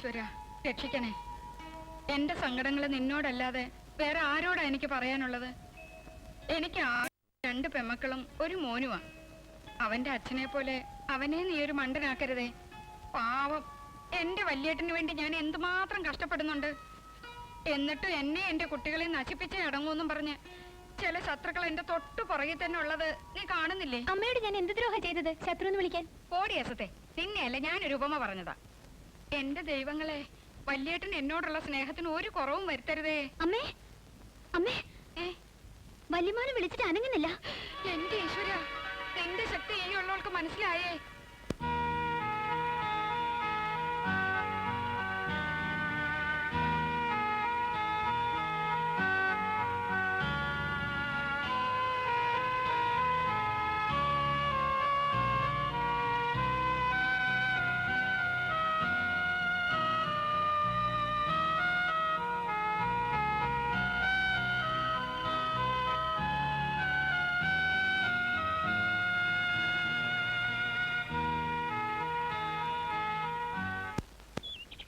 ഈശ്വര രക്ഷിക്കണേ. എന്റെ സങ്കടങ്ങൾ നിന്നോടല്ലാതെ വേറെ ആരോടാ എനിക്ക് പറയാനുള്ളത്? എനിക്ക് ആ 2 പെമ്മക്കളും ഒരു മോനുമാ. അവന്റെ അച്ഛനെ പോലെ അവനെ നീ ഒരു മണ്ടനാക്കരുതേ. പാവം, എന്റെ വല്യേട്ടന് വേണ്ടി ഞാൻ എന്തുമാത്രം കഷ്ടപ്പെടുന്നുണ്ട്. എന്നിട്ടും എന്നെ എന്റെ കുട്ടികളെ നശിപ്പിച്ചേ അടങ്ങൂന്നും പറഞ്ഞ് ചില ശത്രുക്കൾ എന്റെ തൊട്ടു പുറകെ തന്നെ ഉള്ളത് നീ കാണുന്നില്ലേ? അമ്മയോട് ഞാൻ എന്ത് ദ്രോഹം ചെയ്തത് ശത്രു എന്ന് വിളിക്കാൻ? പോടിയസത്തെ, നിന്നെയല്ല ഞാനൊരു ഉപമ പറഞ്ഞതാ. എന്റെ ദൈവങ്ങളെ, വല്യേട്ടൻ എന്നോടുള്ള സ്നേഹത്തിന് ഒരു കുറവും വരുത്തരുതേ. അമ്മേ, അമ്മേ, വല്യമാനെ വിളിച്ചിട്ട് അനങ്ങുന്നില്ല. എന്റെ ഈശ്വര, നിന്റെ ശക്തി ഈ ഉള്ളവൾക്ക് മനസ്സിലായേ?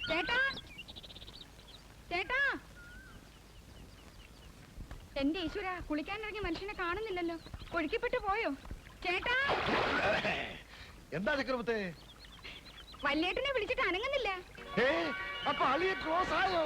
ചേട്ടാ, ചേട്ടാ, എന്റെ ഈശ്വര, കുളിക്കാനിറങ്ങിയ മനുഷ്യനെ കാണുന്നില്ലല്ലോ. ഒഴുക്കിപ്പെട്ടു പോയോ? ചേട്ടാ, എന്താ ചക്രവർത്തി? വല്യേട്ടനെ വിളിച്ചിട്ട് അനങ്ങുന്നില്ല. അപ്പൊ അളിയെ ക്ലോസ് ആയോ?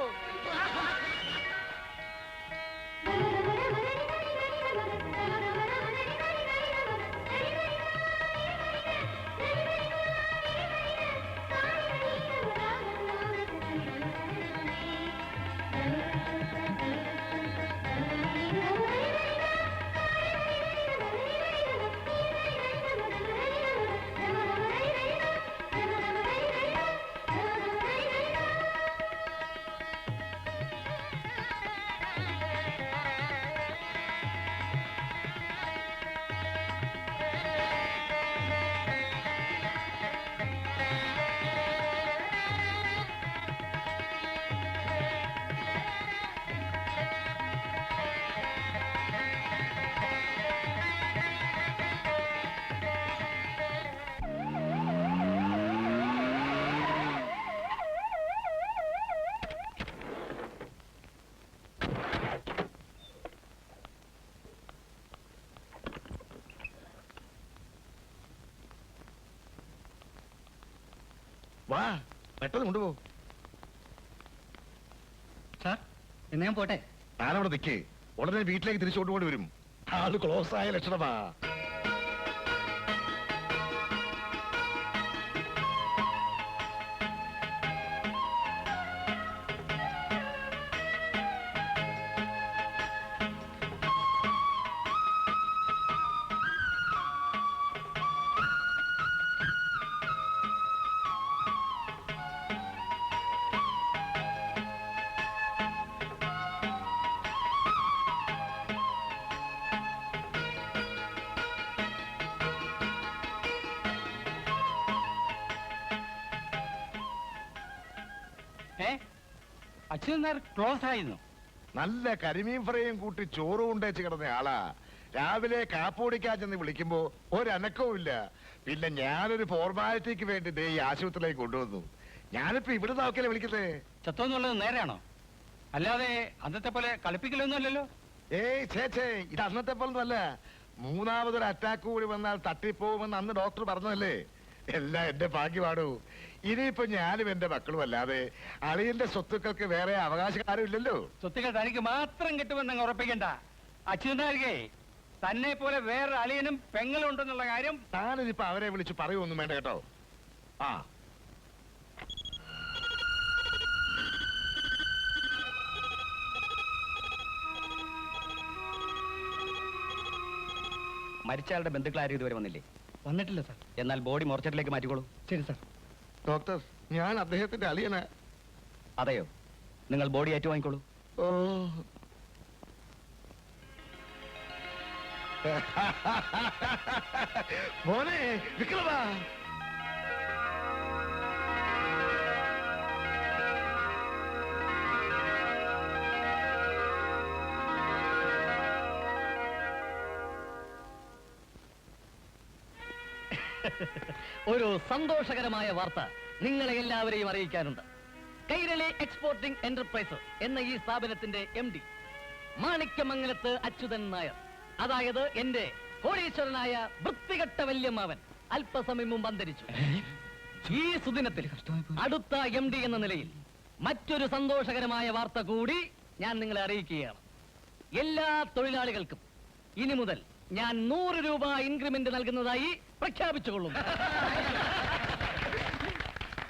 വാ, പെട്ടെന്ന് കൊണ്ടുപോ. സാർ, എന്നാ ഞാൻ പോട്ടെ? ഞാനവിടെ നിൽക്കേ, ഉടനെ വീട്ടിലേക്ക് തിരിച്ചു കൊണ്ടുപോയി വരും. ആള് ക്ലോസ് ആയ ലക്ഷണമാ. അച്ഛൻ ക്ലോസ് ആയിരുന്നു. നല്ല കരിമീൻ ഫ്രൈയും കൂട്ടി ചോറും ഉണ്ടേച്ച് കിടന്ന ആളാ. രാവിലെ കാപ്പോടിക്കാ ചെന്ന് വിളിക്കുമ്പോ ഒരനക്കവും ഇല്ല. പിന്നെ ഞാനൊരു ഫോർമാലിറ്റിക്ക് വേണ്ടി ദേ ഈ ആശുപത്രിയിലേക്ക് കൊണ്ടുവന്നു. ഞാനിപ്പോ ഇവിടെ നോക്കിയല്ലേ വിളിക്കുന്നേ. ചത്തോന്നുള്ളത് നേരെയാണോ? അല്ലാതെ അന്നത്തെ പോലെ കളിപ്പിക്കലൊന്നും അല്ലല്ലോ. ഏയ് ഛേ, ഇത് അന്നത്തെ പോലൊന്നും അല്ല. 3ാമതൊരു അറ്റാക്ക് കൂടി വന്നാൽ തട്ടിപ്പോകുമെന്ന് അന്ന് ഡോക്ടർ പറഞ്ഞതല്ലേ. എല്ലാം എന്റെ ഭാഗ്യമാണു. ഇനിയിപ്പോ ഞാനും എന്റെ മക്കളും അല്ലാതെ അളിയന്റെ സ്വത്തുക്കൾക്ക് വേറെ അവകാശക്കാരും ഇല്ലല്ലോ. സ്വത്തുക്കൾ തനിക്ക് മാത്രം കിട്ടുമെന്ന് ഉറപ്പിക്കണ്ട. അച്യുതാരികെ തന്നെ പോലെ വേറെ അളിയനും പെങ്ങളും ഉണ്ടെന്നുള്ള കാര്യം താനിപ്പോ അവരെ വിളിച്ച് പറയുമൊന്നും വേണ്ട കേട്ടോ. ആ, മരിച്ചയാളുടെ ബന്ധുക്കളാരും ഇതുവരെ വന്നില്ലേ? വന്നിട്ടില്ല സാർ. എന്നാൽ ബോഡി മോർച്ചറിലേക്ക് മാറ്റിക്കോളൂ. ശരി സാർ. ഡോക്ടർ, ഞാൻ അദ്ദേഹത്തിന്റെ അളിയനാ. അതെയോ? നിങ്ങൾ ബോഡി ഏറ്റുവാങ്ങിക്കോളൂ. ഓ മോനെ വിക്രമ, ഒരു സന്തോഷകരമായ വാർത്ത നിങ്ങളെ എല്ലാവരെയും അറിയിക്കാനുണ്ട്. കൈരളി എക്സ്പോർട്ടിംഗ് എന്റർപ്രൈസസ് എന്ന ഈ സ്ഥാപനത്തിന്റെ MD മാണിക്യമംഗലത്ത് അച്യുതൻ നായർ, അതായത് എന്റെ കോടീശ്വരനായ വൃത്തികെട്ട വല്യമ്മാവൻ അല്പസമയം മുമ്പ് അന്തരിച്ചു. ഈ സുദിനത്തിൽ അടുത്ത MD എന്ന നിലയിൽ മറ്റൊരു സന്തോഷകരമായ വാർത്ത കൂടി ഞാൻ നിങ്ങളെ അറിയിക്കുകയാണ്. എല്ലാ തൊഴിലാളികൾക്കും ഇനി മുതൽ ഞാൻ 100 രൂപ ഇൻക്രിമെന്റ് നൽകുന്നതായി പ്രഖ്യാപിച്ചുകൊള്ളുന്നു.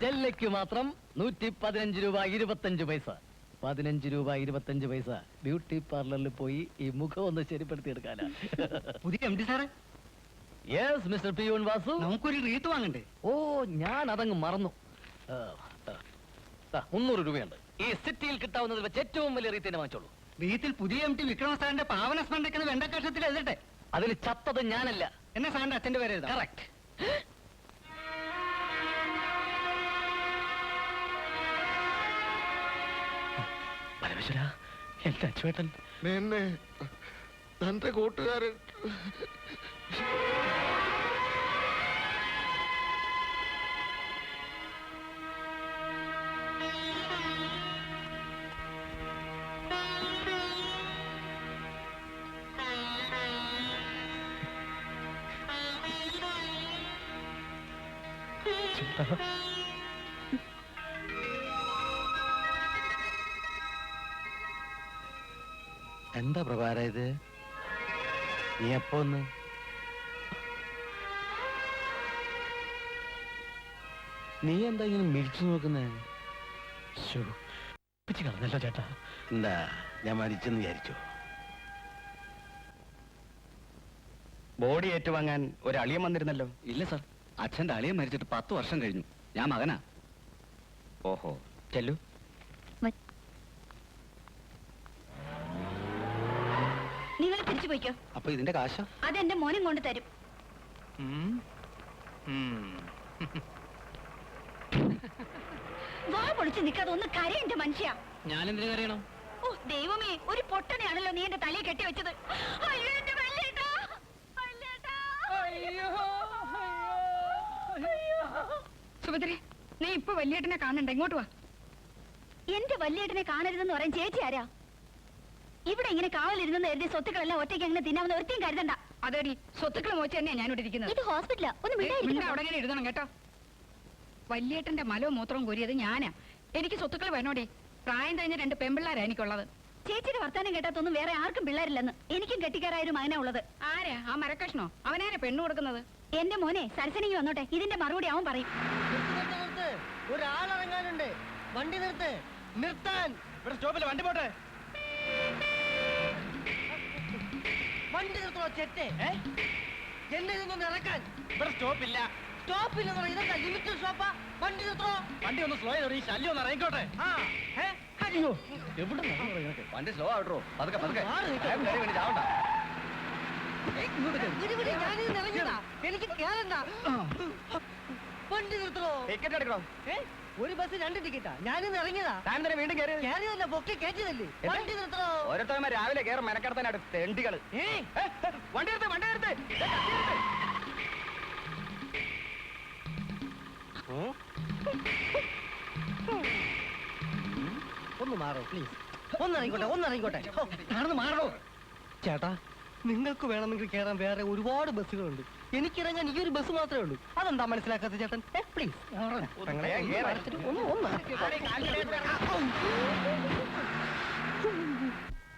ചെല്ലയ്ക്ക് മാത്രം 115 രൂപ 25 പൈസ. 15 രൂപ 25 പൈസ ബ്യൂട്ടി പാർലറിൽ പോയി ഈ മുഖം ഒന്ന് ശരിപ്പെടുത്തി എടുക്കാനാ. പുതിയ MD സാറേ, യെസ് മിസ്റ്റർ പിയൂൺ വാസു. നമുക്കൊരു റീത്ത് വാങ്ങണ്ടേ? ഓ, ഞാൻ അതങ്ങ് മറന്നു. 300 രൂപയുണ്ട്. ഈ സിറ്റിയിൽ കിട്ടാവുന്നതിൽ വെച്ച് ഏറ്റവും വലിയ റീത്തിനെ വാങ്ങിച്ചോളൂ. റീത്തിൽ പുതിയ MD വിക്രമ സാറിന്റെ പാവന സ്മരണയ്ക്കുന്ന വെണ്ടക്കഷത്തിൽ എഴുതട്ടെ. അതിൽ ചത്തത് ഞാനല്ല. എന്നെ സാറിന്റെ അച്ഛന്റെ പേര് എഴുതാം. കറക്റ്റ്. പരമേശ്വര, എന്റെ അച്ചുവേട്ടൻ. നിന്നെ തന്റെ കൂട്ടുകാരൻ എന്താ പ്രഭാര ഇത്? നീ എപ്പോ ഒന്ന് നീ എന്താ ഇങ്ങനെ മിഴിച്ചു നോക്കുന്നേ? കളഞ്ഞല്ലോ ചേട്ടാ. എന്താ ഞാൻ മരിച്ചെന്ന് വിചാരിച്ചോ? ബോഡി ഏറ്റുവാങ്ങാൻ ഒരു അളിയൻ വന്നിരുന്നല്ലോ. ഇല്ല സാർ, അച്ഛന്റെ അളിയൻ മരിച്ചിട്ട് 10 വർഷം കഴിഞ്ഞു. ഞാൻ മകനാ. ഓഹോ, ചെല്ലു. നിങ്ങൾ തിരിച്ചു പോയിക്കോ. അപ്പൊ ഇതിന്റെ കാശ? അതെന്റെ മോനും കൊണ്ട് തരും. വാ പൊളിച്ച് നിൽക്കാതെ ഒന്ന് കരയുണ്ട് മനുഷ്യ. ഞാനെന്തിനു കരയണം? ഓ ദൈവമേ, ഒരു പൊട്ടനെയാണല്ലോ നീ എന്റെ തലയിൽ കെട്ടി വെച്ചത്. അയ്യോ എന്റെ വല്യേട്ടാ, വല്യേട്ടാ. സുഭദ്രെ, നീ ഇപ്പൊ വല്യേട്ടനെ കാണണ്ട, ഇങ്ങോട്ട് വാ. എന്റെ വല്യേട്ടനെ കാണരുതെന്ന് പറയാൻ ചേച്ചി ആരാ? ഇവിടെ ഇങ്ങനെ കാവലിരുന്നെന്ന് എഴുതിയ സ്വത്തുക്കളെല്ലാം ഒറ്റയ്ക്ക് അങ്ങനെ തിന്നാവുന്ന ഒരുത്തേയും കരുതണ്ട. അതേടി, സ്വത്തുക്കൾ മോച്ച് തന്നെയാ ഞാനിവിടെ ഇരിക്കുന്നത്. ഇത് ഹോസ്പിറ്റലാ, ഒന്ന് മിണ്ടാ, മിണ്ടായിരിക്കണം. അവിടെ ഇങ്ങനെ എഴുതണം കേട്ടോ. വല്യേട്ടന്റെ മലവും മൂത്രവും കോരിയത് ഞാനാ. എനിക്ക് സ്വത്തുക്കൾ വേണോടി. പ്രായം കഴിഞ്ഞ 2 പെൺപിള്ളാരാ എനിക്കുള്ളത്. ചേച്ചിയുടെ വർത്താനം കേട്ടാത്തൊന്നും വേറെ ആർക്കും പിള്ളേരില്ലെന്ന്. എനിക്കും കെട്ടിക്കാരായൊരു മകനാ ഉള്ളത്. ആരാ ആ മരക്കഷ്ണോ? അവനാരാ പെണ്ണു കൊടുക്കുന്നത്? എന്റെ മോനെ സരസനെങ്കിൽ വന്നോട്ടെ, ഇതിന്റെ മറുപടി അവൻ പറയും. ഒരാളിറങ്ങാനുണ്ട്. വണ്ടി നിർത്ത്, നിർത്താൻ. ഇവിടെ സ്റ്റോപ്പിൽ വണ്ടി പോട്ടെ. വണ്ടി നിർത്തണോ ചെറ്റേ? എന്നെ ഇതൊന്നും ഇറക്കാൻ. ഇവിടെ സ്റ്റോപ്പില്ല. സ്റ്റോപ്പില്ലെന്നോ? ഇതെന്താ ലിമിറ്റഡ് സ്റ്റോപ്പാ? വണ്ടി നിർത്തണോ? വണ്ടി ഒന്ന് സ്ലോ ചെയ്തോ, ഈ ശല്യം ഒന്ന് ഇറങ്ങിക്കോട്ടെ. ആ, അയ്യോ, എവിടെ വണ്ടി സ്ലോ ആവട്ടോ. പതുക്കെ പതുക്കെ. മാറി നിൽക്ക്. വേഗം കയറി വേണ്ടി ചാവണ്ട. വിടി, ഞാനിന്ന് ഇറങ്ങിയതാ. എനിക്ക് കേറണ്ട. വണ്ടി നിർത്തണോ? ടിക്കറ്റ് എടുക്കണോ? ഒരു ബസ് 2 ടിക്കറ്റാ. ഞാനിന്ന് ഇറങ്ങിയതാ. താൻ തന്നെ വീണ്ടും കയറി. കേറിയതല്ല, പൊക്കി കയറ്റിയതല്ലേ. വണ്ടി നിർത്തണോ? ഓരോരുത്തന്മാർ രാവിലെ കയറും മെനക്കെടുത്താനായിട്ട് തെണ്ടികള്. വണ്ടി എടുത്ത്, വണ്ടി എടുത്ത്. ഒന്ന് മാറോ പ്ലീസ്. ഒന്നിറങ്ങിക്കോട്ടെ. നടന്ന് മാറണോ? ചേട്ടാ, നിങ്ങൾക്ക് വേണമെങ്കിൽ കയറാൻ വേറെ ഒരുപാട് ബസ്സുകളുണ്ട്. എനിക്കിറങ്ങാൻ ഈ ഒരു ബസ് മാത്രമേ ഉള്ളൂ. അതെന്താ മനസ്സിലാക്കാത്ത ചേട്ടൻ? പ്ലീസ്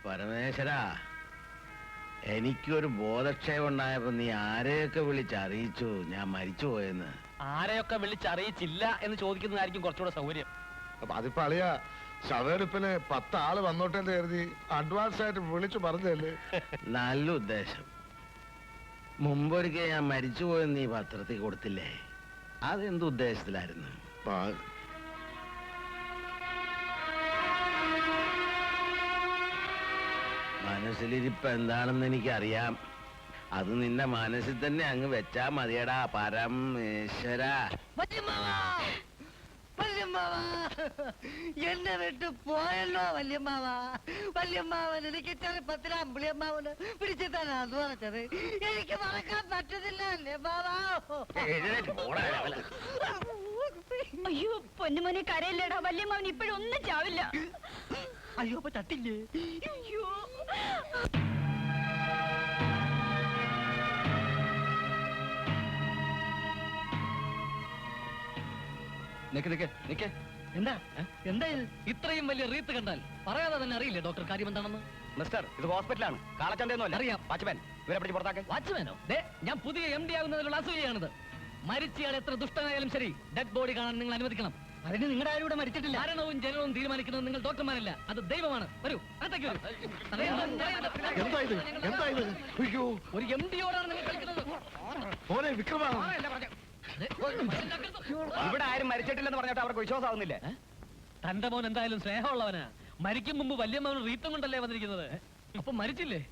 പരമേശ്വര, എനിക്കൊരു ബോധക്ഷയം ഉണ്ടായപ്പോ നീ ആരെയൊക്കെ വിളിച്ചറിയിച്ചു ഞാൻ മരിച്ചു പോയെന്ന്? ആരെയൊക്കെ വിളിച്ചറിയിച്ചില്ല എന്ന് ചോദിക്കുന്നതായിരിക്കും കുറച്ചുകൂടെ സൗകര്യം. അപ്പൊ അതിപ്പോ അളിയ ശവെടുപ്പിന് 10 ആള് വന്നോട്ടെ എന്ന് കരുതി അഡ്വാൻസ് ആയിട്ട് വിളിച്ചു പറഞ്ഞല്ലേ. നല്ല ഉദ്ദേശം. മുമ്പൊരിക്കൽ ഞാൻ മരിച്ചു പോയെന്ന് നീ പത്രത്തിൽ കൊടുത്തില്ലേ? അതെന്ത് ഉദ്ദേശത്തിലായിരുന്നു? മനസ്സിലിരിപ്പ് എന്താണെന്ന് എനിക്കറിയാം. അത് നിന്റെ മനസ്സിൽ തന്നെ അങ്ങ് വെച്ചാ മതിയടാ പരമേശ്വര. എന്നെ വിട്ട് പോയല്ലോ വല്യമ്മാവൻ. എനിക്ക് ചെറുപ്പത്തിൽ അമ്പിളിയമ്മാവന് പിടിച്ചിട്ടാണ് അത് പറഞ്ഞത്. എനിക്ക് മറക്കാൻ പറ്റുന്നില്ല അല്ലേ മാവാ. അയ്യോ പൊന്നുമോനെ കരയില്ലേടാ, വല്യമ്മാവൻ ഇപ്പോഴൊന്നും ചാവില്ല. അയ്യോ അപ്പൊ തട്ടില്ലേ? അയ്യോ. നിക്ക് എന്താ എന്താ ഇത്? ഇത്രയും വലിയ റീത്ത് കണ്ടാൽ പറയാതെ തന്നെ അറിയില്ലേ ഡോക്ടർ കാര്യം എന്താണെന്ന്? മിസ്റ്റർ, ഇത് ഹോസ്പിറ്റലാണ്. കാളച്ചന്തയൊന്നും അറിയാം. വാച്ച്മാൻ, ഇവരെ പിടിച്ച് പുറത്താക്കാൻ. വാച്ച്മാനോ? ഞാൻ പുതിയ MD ആകുന്നതിലുള്ള അസൂയാണിത്. മരിച്ചയാൾ എത്ര ദുഷ്ടനായാലും ശരി, ഡെഡ് ബോഡി കാണാൻ നിങ്ങൾ അനുവദിക്കണം. അതിന് നിങ്ങളുടെ ആരും ഇവിടെ മരിച്ചിട്ടില്ല. മരണവും ജനനവും തീരുമാനിക്കുന്നത് നിങ്ങൾ ഡോക്ടർമാരല്ല, അത് ദൈവമാണ്. വരൂ, അകത്തേക്ക് വരൂ. എന്താ ഇത്? എന്താ ഇത്? അയ്യോ ഒരു MD-യോടാണ് നിങ്ങൾ കളിക്കുന്നത്. മോനെ വിക്രമാ, ഇവിടെ ആരും മരിച്ചിട്ടില്ലെന്ന് പറഞ്ഞിട്ട് അവർക്ക് വിശ്വാസമാവുന്നില്ലേ? തന്റെ മോൻ എന്തായാലും സ്നേഹമുള്ളവനാ. മരിക്കും മുമ്പ് വല്യമ്മാവൻ റീത്തം കൊണ്ടല്ലേ വന്നിരിക്കുന്നത്. അപ്പൊ മരിച്ചില്ലേ?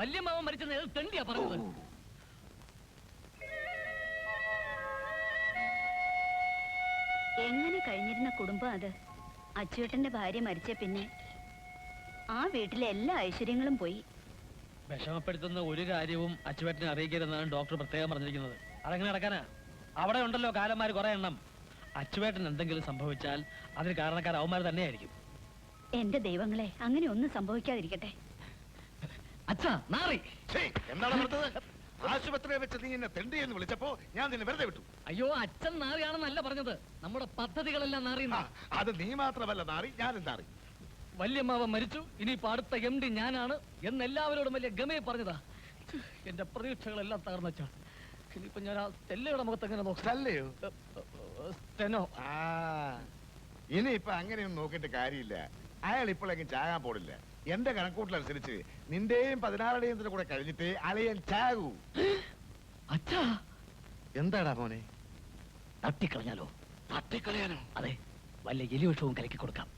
വല്യമ്മാവൻ മരിച്ചെന്ന് ഏത് തെണ്ടിയാ പറഞ്ഞത്? എങ്ങനെ കഴിഞ്ഞിരുന്ന കുടുംബം അത്. അച്ചുവേട്ടന്റെ ഭാര്യ മരിച്ച പിന്നെ ആ വീട്ടിലെ എല്ലാ ഐശ്വര്യങ്ങളും പോയി. വിഷമപ്പെടുത്തുന്ന ഒരു കാര്യവും അച്ചുവേട്ടനെ അറിയിക്കരുതെന്നാണ് ഡോക്ടർ പ്രത്യേകം പറഞ്ഞിരിക്കുന്നത്. അതെങ്ങനെ നടക്കാനാ? അവിടെ ഉണ്ടല്ലോ കാലന്മാർ കുറെ എണ്ണം. അച്ചുവേട്ടൻ എന്തെങ്കിലും സംഭവിച്ചാൽ അതിന് കാരണക്കാർ അവന്മാർ തന്നെയായിരിക്കും. എന്റെ ദൈവങ്ങളെ, അങ്ങനെ ഒന്നും സംഭവിക്കാതിരിക്കട്ടെ. അച്ഛാ നാറി! എന്താണ് നടന്നത്? ആശുപത്രിയെ വെച്ച് നീ എന്നെ തെണ്ടി എന്ന് വിളിച്ചപ്പോ ഞാൻ നിന്നെ വെറുതെ വിട്ടു. അയ്യോ, അച്ഛൻ നാറിയാണെന്നല്ല പറഞ്ഞത്, നമ്മുടെ പദ്ധതികളെല്ലാം നാറിയുന്ന. അത് നീ മാത്രമല്ല നാറി, ഞാനും നാറി. വല്യമ്മാവൻ മരിച്ചു, ഇനിയിപ്പോ അടുത്ത MD ഞാനാണ് എന്ന് എല്ലാവരോടും വലിയ ഗമയെ പറഞ്ഞതാ. എന്റെ പ്രതീക്ഷകളെല്ലാം തകർന്നച്ചാ. ഇനിയിപ്പോ ഞാൻ ആ സ്റ്റെല്ലയുടെ മുഖത്ത് എങ്ങനെ നോക്കാം? സ്റ്റെല്ലയോ? സ്റ്റെനോ. ഇനിയിപ്പൊ അങ്ങനെയൊന്നും നോക്കിയിട്ട് കാര്യമില്ല. അയാൾ ഇപ്പോഴേക്കും ചാകാൻ പോടില്ല. എന്റെ കണക്കൂട്ടിലനുസരിച്ച് നിന്റെയും 16 കൂടെ കഴിഞ്ഞിട്ട് അളിയൻ ചാകൂ. അച്ഛാ, എന്താടാ മോനെ? തട്ടിക്കളഞ്ഞാലോ? തട്ടിക്കളയാനോ? അതെ, വല്ല എലിവിഷവും കലക്കി കൊടുക്കാം.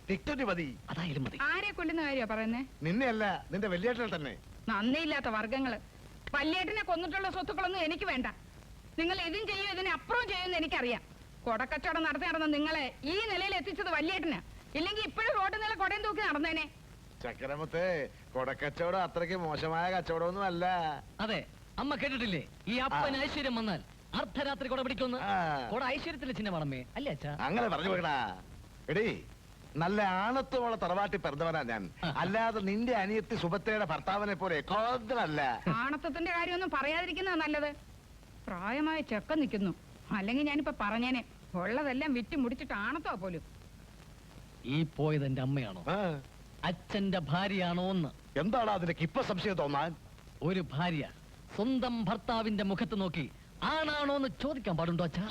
ടിക്ടോറ്റ് മതി. അതായാലും മതി. ആരെ കൊല്ലുന്ന കാര്യ പറയുന്നേ? നിന്നെയല്ല, നിന്റെ വലിയേട്ടനെ തന്നെ. നന്ദിയില്ലാത്ത വർഗങ്ങള്. വല്യേട്ടനെ കൊന്നിട്ടുള്ള സ്വത്തുക്കളൊന്നും എനിക്ക് വേണ്ട. നിങ്ങൾ ഇതും ചെയ്യും ഇതിന് അപ്പുറവും ചെയ്യുമെന്ന് എനിക്കറിയാം. കൊടക്കച്ചവടം നടത്തി നടന്ന നിങ്ങളെ ഈ നിലയിൽ എത്തിച്ചത് വല്യേട്ടന്. ഇല്ലെങ്കിൽ ഇപ്പോഴും റോഡ് നില കൊടയും തൂക്കി നടന്നേനെ. ചക്കരമുത്തേ, കൊടക്കച്ചവടം അത്രയ്ക്ക് മോശമായ കച്ചവടമൊന്നും അല്ല. അതെ, അമ്മ കേട്ടിട്ടില്ലേ, ഈ അപ്പൻ ഐശ്വര്യം വന്നാൽ അർദ്ധരാത്രി കൊട പിടിക്കുന്നു. കൊട ഐശ്വര്യത്തിന്റെ ചിഹ്നമാണമ്മേ, അല്ലേ അച്ഛാ? അങ്ങനെ പറഞ്ഞു പോകടാ. എടീ, നല്ല ആണത്തോളം തറവാട്ടി പിറന്നവനാ ഞാൻ. അല്ലാതെ നിന്റെ അനിയത്തി സുഭദ്രയുടെ ഭർത്താവിനെ പോലെ കോതലല്ല. ആണത്തത്തിന്റെ കാര്യമൊന്നും പറയാതിരിക്കുന്നതാ നല്ലത്. പ്രായമായ ചെക്ക നിൽക്കുന്നു. അല്ലെങ്കിൽ ഞാനിപ്പോ പറഞ്ഞേനെ, ഉള്ളതെല്ലാം വിറ്റ് മുടിച്ചിട്ട് ആണത്തോ പോലും. ഈ പോയത് എന്റെ അമ്മയാണോ, അച്ഛന്റെ ഭാര്യയാണോ എന്ന്? എന്താണ് അതിനൊക്കെ ഇപ്പൊ സംശയം തോന്നാൻ? ഒരു ഭാര്യ സ്വന്തം ഭർത്താവിന്റെ മുഖത്ത് നോക്കി ആണാണോ എന്ന് ചോദിക്കാൻ പാടുണ്ടോ അച്ഛാ?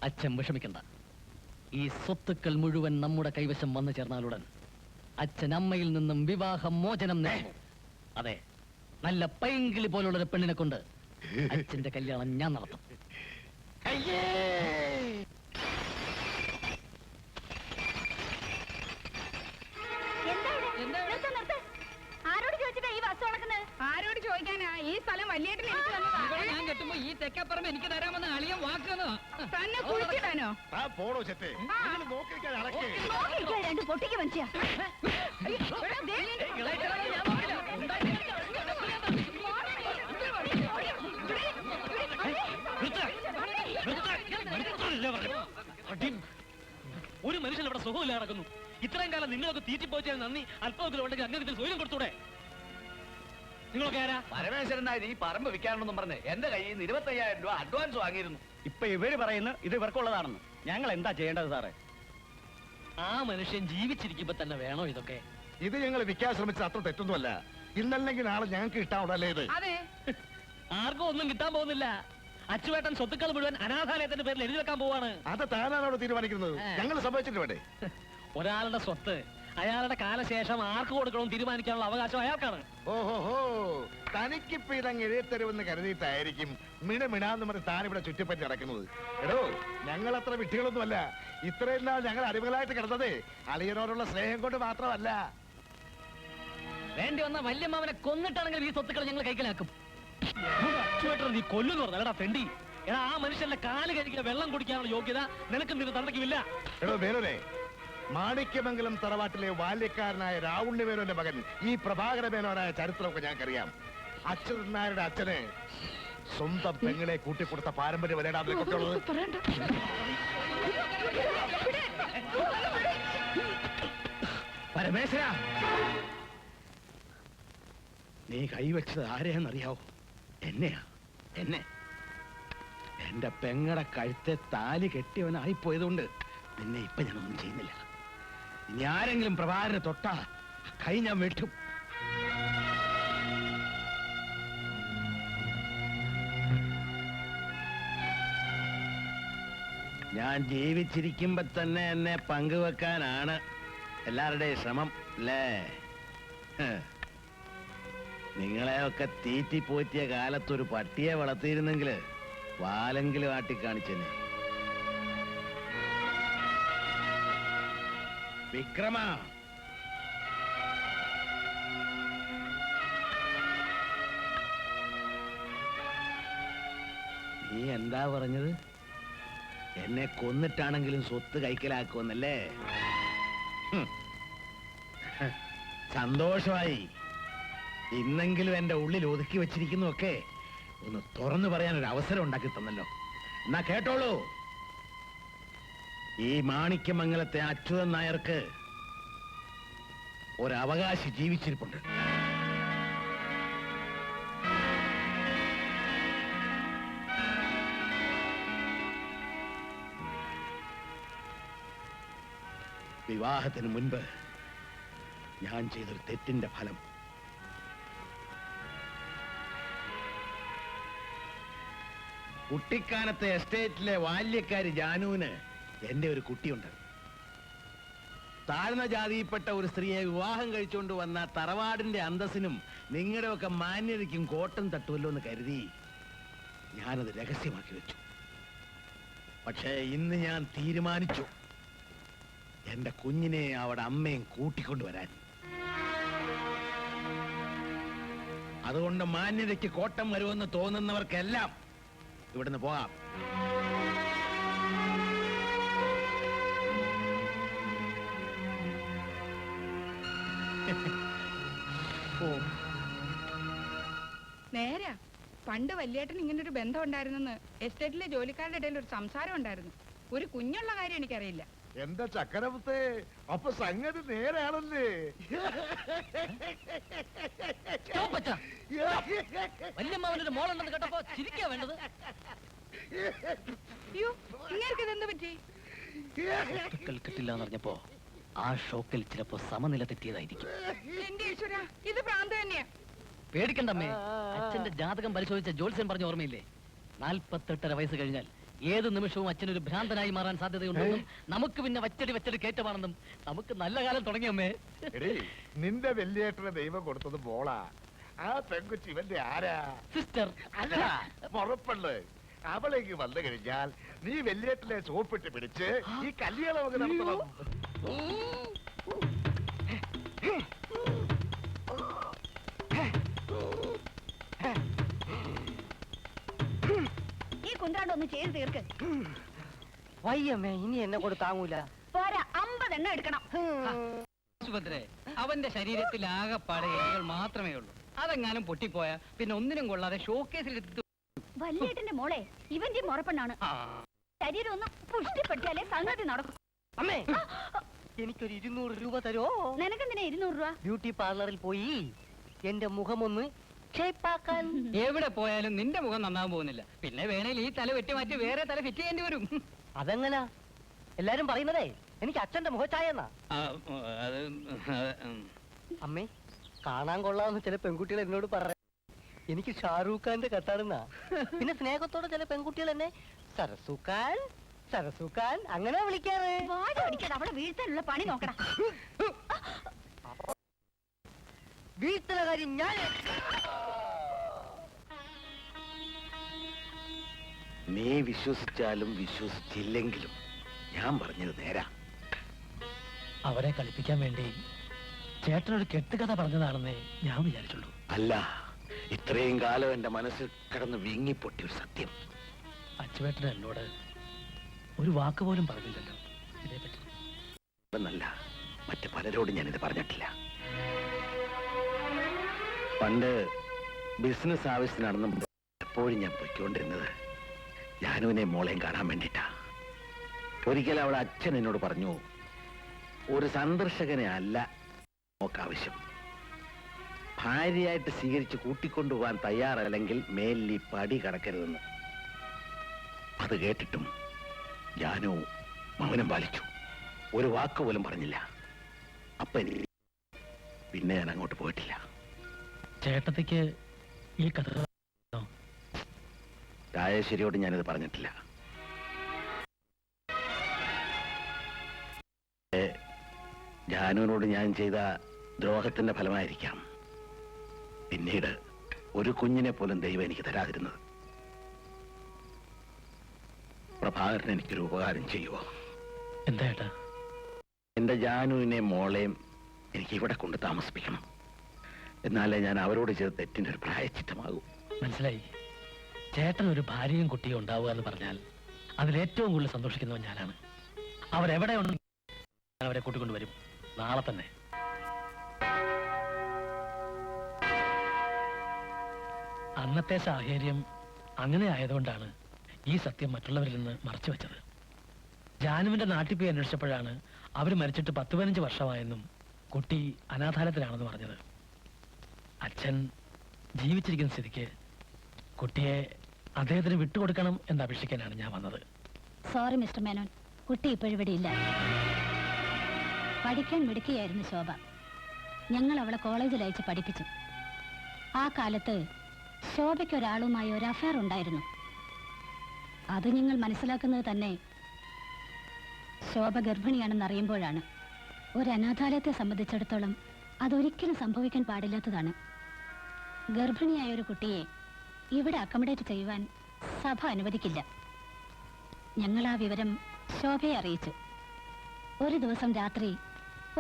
അച്ഛൻ വിഷമിക്കണ്ട. ഈ സ്വത്തുക്കൾ മുഴുവൻ നമ്മുടെ കൈവശം വന്നു ചേർന്നാലുടൻ അച്ഛൻ അമ്മയിൽ നിന്നും വിവാഹ മോചനം നേടും. അതെ, നല്ല പൈങ്കിളി പോലുള്ളൊരു പെണ്ണിനെ കൊണ്ട് അച്ഛന്റെ കല്യാണം ഞാൻ നടത്തും. ആരോട് ചോദിച്ചിട്ടാ ഈ വസ്തു നടക്കുന്നത്? ആരോട് ചോദിക്കാനാ? ഈ സ്ഥലം വല്യേട്ടന് എനിക്ക് തന്നതാ. ഞാൻ കെട്ടുമ്പോ ഈ തെക്കപ്പുറം എനിക്ക് തരാമെന്ന് അളിയൻ വാക്കുന്നു. തന്നെ കുഴിച്ചിടാനോ? പോടോ ചെത്തെ, നോക്കിയിരിക്കാൻ അളക്കേ. നോക്കിയിരിക്കാൻ രണ്ട് പൊട്ടിക്ക് മനുഷ്യ. ഒരു മനുഷ്യൻ ഇവിടെ സുഖമില്ല നടക്കുന്നു. ഇത്രയും കാലം നിങ്ങളൊക്കെ തീറ്റിപ്പോച്ചാൽ നന്ദി അല്പമെങ്കിലും ഉണ്ടെങ്കിൽ അങ്ങനെ സ്വയം കൊടുത്തൂടെ? നിങ്ങളൊക്കെ ആരാ? പരമേശ്വരൻ നായർ ഈ പറമ്പ് വിൽക്കാനെന്നും പറഞ്ഞ് എന്റെ കയ്യിൽ നിന്ന് 25,000 രൂപ അഡ്വാൻസ് വാങ്ങിയിരുന്നു. ഇപ്പൊ ഇവര് പറയുന്നു ഇത് ഇവർക്കുള്ളതാണെന്ന്. ഞങ്ങൾ എന്താ ചെയ്യേണ്ടത് സാറേ? ആ മനുഷ്യൻ ജീവിച്ചിരിക്കുമ്പോ തന്നെ വേണോ ഇതൊക്കെ? ഇത് ഞങ്ങൾ വിൽക്കാൻ ശ്രമിച്ചത് അത്ര തെറ്റൊന്നുമല്ല. ഇന്നല്ലെങ്കിൽ നാളെ ഞങ്ങൾക്ക് കിട്ടാവുന്നല്ലേ ഇത്. അതെ, ആർക്കും ഒന്നും കിട്ടാൻ പോകുന്നില്ല. അച്ചുവേട്ടൻ സ്വത്തുക്കൾ മുഴുവൻ അനാഥാലയത്തിന്റെ പേരിൽ എഴുതി വെക്കാൻ പോവാണ്. അത് താനാണ് അവിടെ തീരുമാനിക്കുന്നത്. ഞങ്ങൾ സംഭവിച്ചിട്ട് വേണ്ടേ? ഒരാളുടെ സ്വത്ത് അയാളുടെ കാലശേഷം ആർക്ക് കൊടുക്കണമെന്ന് തീരുമാനിക്കാനുള്ള അവകാശം അയാൾക്കാണ്. ഓഹോഹോ, തനിക്കിപ്പോ ഇതങ്ങ് എഴുതരുമെന്ന് കരുതിയിട്ടായിരിക്കും മിണമിണാന്ന് പറഞ്ഞ് താനിവിടെ ചുറ്റിപ്പറ്റി നടക്കുന്നത്. എടോ, ഞങ്ങൾ അത്ര വിട്ടികളൊന്നുമല്ല. ഇത്രയും നാൾ ഞങ്ങൾ അടിമകളായിട്ട് കിടന്നതേ അളിയനോടുള്ള സ്നേഹം കൊണ്ട് മാത്രമല്ല. വേണ്ടി വന്ന വല്യമ്മാവനെ കൊന്നിട്ടാണെങ്കിൽ ഈ സ്വത്തുക്കൾ ഞങ്ങൾ കൈക്കലാക്കും. അച്ചുവേട്ടൻ നീ കൊല്ലുന്നു പറഞ്ഞാ ഫ്രണ്ടി. എടാ, ആ മനുഷ്യന്റെ കാല് കഴിക്കുക വെള്ളം കുടിക്കാനുള്ള യോഗ്യത നിനക്കും നിന്റെ തന്തയ്ക്കുമില്ല. എടോ മേനോനെ, മാണിക്യമംഗലം തറവാട്ടിലെ ബാല്യക്കാരനായ രാവുണ്ണി മേനോന്റെ മകൻ ഈ പ്രഭാകര മേനോനായ ചരിത്രമൊക്കെ ഞങ്ങൾക്കറിയാം. അച്യുതൻ നായരുടെ അച്ഛന് സ്വന്തം പെങ്ങളെ കൂട്ടിക്കൊടുത്ത പാരമ്പര്യം വരെയാണ് അതിലേക്കൊക്കെ ഉള്ളത്. പരമേശ്വര, നീ കൈവച്ചത് ആരെയാന്നറിയാവോ? എന്നെയാ, എന്നെ. എന്റെ പെങ്ങടെ കഴുത്തെ താലി കെട്ടിയവനായിപ്പോയതുകൊണ്ട് നിന്നെ ഇപ്പൊ ഞാനൊന്നും ചെയ്യുന്നില്ല. ഇനി ആരെങ്കിലും പ്രഭാകരനെ തൊട്ടാ കൈ ഞാൻ വെട്ടും. ഞാൻ ജീവിച്ചിരിക്കുമ്പോ തന്നെ എന്നെ പങ്കുവെക്കാനാണ് എല്ലാവരുടെയും ശ്രമം അല്ലേ? നിങ്ങളെയൊക്കെ തീറ്റിപ്പോറ്റിയ കാലത്തൊരു പട്ടിയെ വളർത്തിയിരുന്നെങ്കിൽ വാലെങ്കിലും ആട്ടിക്കാണിച്ചെന്നെ. വിക്രമ, നീ എന്താ പറഞ്ഞത്? എന്നെ കൊന്നിട്ടാണെങ്കിലും സ്വത്ത് കൈക്കലാക്കുമെന്നല്ലേ? സന്തോഷമായി. ഇന്നെങ്കിലും എന്റെ ഉള്ളിൽ ഒതുക്കി വെച്ചിരിക്കുന്നതൊക്കെ ഒന്ന് തുറന്നു പറയാൻ ഒരു അവസരം ഉണ്ടാക്കി തന്നല്ലോ. എന്നാ കേട്ടോളൂ. ഈ മാണിക്യമംഗലത്തെ അച്യുതൻ നായർക്ക് ഒരവകാശി ജീവിച്ചിരിപ്പുണ്ട്. വിവാഹത്തിന് മുൻപ് ഞാൻ ചെയ്തൊരു തെറ്റിന്റെ ഫലം. കുട്ടിക്കാലത്തെ എസ്റ്റേറ്റിലെ ബാല്യക്കാരി ജാനുവിന് എന്റെ ഒരു കുട്ടിയുണ്ട്. താഴ്ന്ന ജാതിയിൽപ്പെട്ട ഒരു സ്ത്രീയെ വിവാഹം കഴിച്ചുകൊണ്ട് വന്ന തറവാടിന്റെ അന്തസ്സിനും നിങ്ങളുടെയൊക്കെ മാന്യതയ്ക്കും കോട്ടം തട്ടുമല്ലോ എന്ന് കരുതി ഞാനത് രഹസ്യമാക്കി വെച്ചു. പക്ഷേ ഇന്ന് ഞാൻ തീരുമാനിച്ചു എന്റെ കുഞ്ഞിനെ അവിടെ അമ്മയും കൂട്ടിക്കൊണ്ടുവരാൻ. അതുകൊണ്ട് മാന്യതയ്ക്ക് കോട്ടം വരുമെന്ന് തോന്നുന്നവർക്കെല്ലാം ഇവിടുന്ന് പോകാം. നേരാ, പണ്ട് വല്യേട്ടൻ ഇങ്ങനൊരു ബന്ധം ഉണ്ടായിരുന്നെന്ന് എസ്റ്റേറ്റിലെ ജോലിക്കാരുടെ ഇടയിൽ ഒരു സംസാരം ഉണ്ടായിരുന്നു. ഒരു കുഞ്ഞുള്ള കാര്യം എനിക്കറിയില്ല. എന്റെ ചക്കരമുത്തേ, അപ്പൊ സംഗതി നേരാണല്ലേ? വല്യമ്മാവനൊരു മോളുണ്ടെന്ന് കേട്ടപ്പോ ചിരിക്കാ വേണ്ടത്. അയ്യോ, ഇങ്ങേർക്ക് ഇതെന്ത് പറ്റി? കിട്ടില്ലെന്നറിഞ്ഞപ്പോ ആ ഷോക്കിൽ ചിലപ്പോ സമനില തെറ്റിയതായിരിക്കും. എന്റെ ഈശ്വര, ഇത് ഭ്രാന്ത് തന്നെയാ. പേടിക്കണ്ടമ്മേ, അച്ഛന്റെ ജാതകം പരിശോധിച്ച ജോത്സ്യൻ പറഞ്ഞ ഓർമ്മയില്ലേ? 48 വയസ്സ് കഴിഞ്ഞാൽ ഏത് നിമിഷവും അച്ഛനൊരു ഭ്രാന്തനായി മാറാൻ സാധ്യതയുണ്ടെന്നും നമുക്ക് പിന്നെ വച്ചടി കയറ്റമാണെന്നും നമുക്ക് നല്ല കാലം തുടങ്ങിയമ്മേ. നിന്റെ വെല്ലേട്ടന് ദൈവം കൊടുത്തത് മോളാ. ആ പെങ്കുച്ചി ഇവന്റെ ആരാ? സിസ്റ്റർ അല്ല, മുറപ്പുണ്ട്. അവളേക്ക് വന്നു കഴിഞ്ഞാൽ നീ വെല്ലേട്ടിലെ സോപ്പിട്ട് പിടിച്ച് ഈ കല്യാണം ഒക്കെ നടത്തണം. ഈ കുന്ത്രാണ്ടൊന്ന് ചെയ്ത് തീർക്ക്. വയ്യമ്മേ, ഇനി എന്നെ കൊണ്ട് താങ്ങൂല. പോരാ, 50 എണ്ണം എടുക്കണം. സുഭദ്രേ, അവന്റെ ശരീരത്തിൽ ആകെപ്പാടെ എല്ലുകൾ മാത്രമേ ഉള്ളൂ. അതെങ്ങാനും പൊട്ടിപ്പോയാ പിന്നെ ഒന്നിനും കൊള്ളാതെ ഷോക്കേസിൽ എടുത്ത് വല്യേട്ടന്റെ മോളെ ഇവന്റെ മുറപ്പെണ്ണാണ്. ശരീരം ഒന്ന് പുഷ്ടിപ്പെടുത്തിയാലേ സംഗതി നടക്കും. അമ്മേ, എനിക്കൊരു 200 രൂപ തരോ? നിനക്കെന്തിനാ 200 രൂപ? ബ്യൂട്ടി പാർലറിൽ പോയി എന്റെ മുഖമൊന്ന് ഷേപ്പാക്കാൻ. എവിടെ പോയാലും നിന്റെ മുഖം നന്നാവാൻ പോകുന്നില്ല. പിന്നെ വേണേൽ ഈ തല വെട്ടി മാറ്റി വേറെ തല ഫിറ്റ് ചെയ്യേണ്ടി വരും. അതെങ്ങനാ? എല്ലാരും പറയുന്നതേ എനിക്ക് അച്ഛന്റെ മുഖച്ചായെന്നാ. അമ്മേ, കാണാൻ കൊള്ളാമെന്ന് ചില പെൺകുട്ടികൾ എന്നോട് പറയാം. എനിക്ക് ഷാറൂഖ് ഖാന്റെ കത്താണെന്നാ. പിന്നെ സ്നേഹത്തോടെ ചില പെൺകുട്ടികൾ എന്നെ സരസുഖാൻ സരസുഖാൻ അങ്ങനെ വിളിക്കാറ്. വാഴ അടിക്കാതെ അവളെ വീഴ്ത്താനുള്ള പണി നോക്കടാ. വീഴ്ത്തുന്ന കാര്യം ഞാൻ. നീ വിശ്വസിച്ചാലും വിശ്വസിച്ചില്ലെങ്കിലും ഞാൻ പറഞ്ഞത് നേരാ. അവരെ കളിപ്പിക്കാൻ വേണ്ടി ചേട്ടനൊരു കെട്ടുകഥ പറഞ്ഞതാണെന്നേ ഞാൻ വിചാരിച്ചുള്ളൂ. അല്ല, ഇത്രയും കാലം എന്റെ മനസ്സിൽ കിടന്ന് വീങ്ങിപ്പൊട്ടിയ ഒരു സത്യം. അച്ചുവേട്ടൻ എന്നോട് ഒരു വാക്ക് പോലും പറഞ്ഞില്ലല്ലോ ഇതേപ്പറ്റി. എന്നല്ല, മറ്റു പലരോടും ഞാനിത് പറഞ്ഞിട്ടില്ല. പണ്ട് ബിസിനസ് ആവശ്യത്തിനാണെന്നും എപ്പോഴും ഞാൻ പൊയ്ക്കൊണ്ടിരുന്നത് ജാനുവിനെ മോളെയും കാണാൻ വേണ്ടിട്ടാ. ഒരിക്കൽ അവളെ അച്ഛൻ എന്നോട് പറഞ്ഞു, ഒരു സന്ദർശകനെ അല്ല നോക്കാവശ്യം, ഭാര്യയായിട്ട് സ്വീകരിച്ച് കൂട്ടിക്കൊണ്ടുപോകാൻ തയ്യാറല്ലെങ്കിൽ മേലിൽ ഈ പടി കടക്കരുതെന്ന്. അത് കേട്ടിട്ടും ജാനു മൗനം പാലിച്ചു, ഒരു വാക്ക് പോലും പറഞ്ഞില്ല. അപ്പൊ പിന്നെ ഞാൻ അങ്ങോട്ട് പോയിട്ടില്ല. ചേട്ടത്തിക്ക് ഈ കഥ രാജേശ്വരിയോട് ഞാനിത് പറഞ്ഞിട്ടില്ല. ജാനുവിനോട് ഞാൻ ചെയ്ത ദ്രോഹത്തിന്റെ ഫലമായിരിക്കാം പിന്നീട് ഒരു കുഞ്ഞിനെ പോലും ദൈവം എനിക്ക് തരാതിരുന്നത്. പ്രഭാകരൻ എനിക്കൊരു ഉപകാരം ചെയ്യുമോ? എന്താ ഏട്ടാ? എന്റെ ജാനുവിനെ മോളെയും എനിക്ക് ഇവിടെ കൊണ്ട് താമസിപ്പിക്കണം. എന്നാലേ ഞാൻ അവരോട് ചെയ്ത തെറ്റിന്റെ ഒരു പ്രായച്ചിത്തമാകൂ. മനസ്സിലായി. ചേട്ടൻ ഒരു ഭാര്യയും കുട്ടിയും ഉണ്ടാവുക എന്ന് പറഞ്ഞാൽ അതിലേറ്റവും കൂടുതൽ സന്തോഷിക്കുന്നവൻ ഞാനാണ്. അവരെവിടെ ഉണ്ട് അവരെ കൂട്ടിക്കൊണ്ടുവരും നാളെ തന്നെ. അന്നത്തെ സാഹചര്യം അങ്ങനെ ആയതുകൊണ്ടാണ് ഈ സത്യം മറ്റുള്ളവരിൽ നിന്ന് മറച്ചു വെച്ചത്. ജാനുവിന്റെ നാട്ടിൽ പോയി അന്വേഷിച്ചപ്പോഴാണ് അവർ മരിച്ചിട്ട് 10-15 വർഷമായെന്നും കുട്ടി അനാഥാലയത്തിലാണെന്ന് പറഞ്ഞത്. അച്ഛൻ ജീവിച്ചിരിക്കുന്ന സ്ഥിതിക്ക് കുട്ടിയെ അദ്ദേഹത്തിന് വിട്ടുകൊടുക്കണം എന്ന് അപേക്ഷിക്കാനാണ് ഞാൻ വന്നത്. സോറി മിസ്റ്റർ മേനോൻ, കുട്ടി ഇപ്പോഴിവിടെ ഇല്ല. പഠിക്കാൻ മിടുക്കിയായിരുന്നു ശോഭ. ഞങ്ങൾ അവളെ കോളേജിൽ അയച്ച് പഠിപ്പിച്ചു. ആ കാലത്ത് ശോഭയ്ക്ക് ഒരാളുമായി ഒരു അഫയർ ഉണ്ടായിരുന്നു. അത് ഞങ്ങൾ മനസ്സിലാക്കുന്നത് തന്നെ ശോഭ ഗർഭിണിയാണെന്ന് അറിയുമ്പോഴാണ്. ഒരു അനാഥാലയത്തെ സംബന്ധിച്ചിടത്തോളം അതൊരിക്കലും സംഭവിക്കാൻ പാടില്ലാത്തതാണ്. ഗർഭിണിയായ ഒരു കുട്ടിയെ ഇവിടെ അക്കോമഡേറ്റ് ചെയ്യുവാൻ സഭ അനുവദിക്കില്ല. ഞങ്ങൾ ആ വിവരം ശോഭയെ അറിയിച്ചു. ഒരു ദിവസം രാത്രി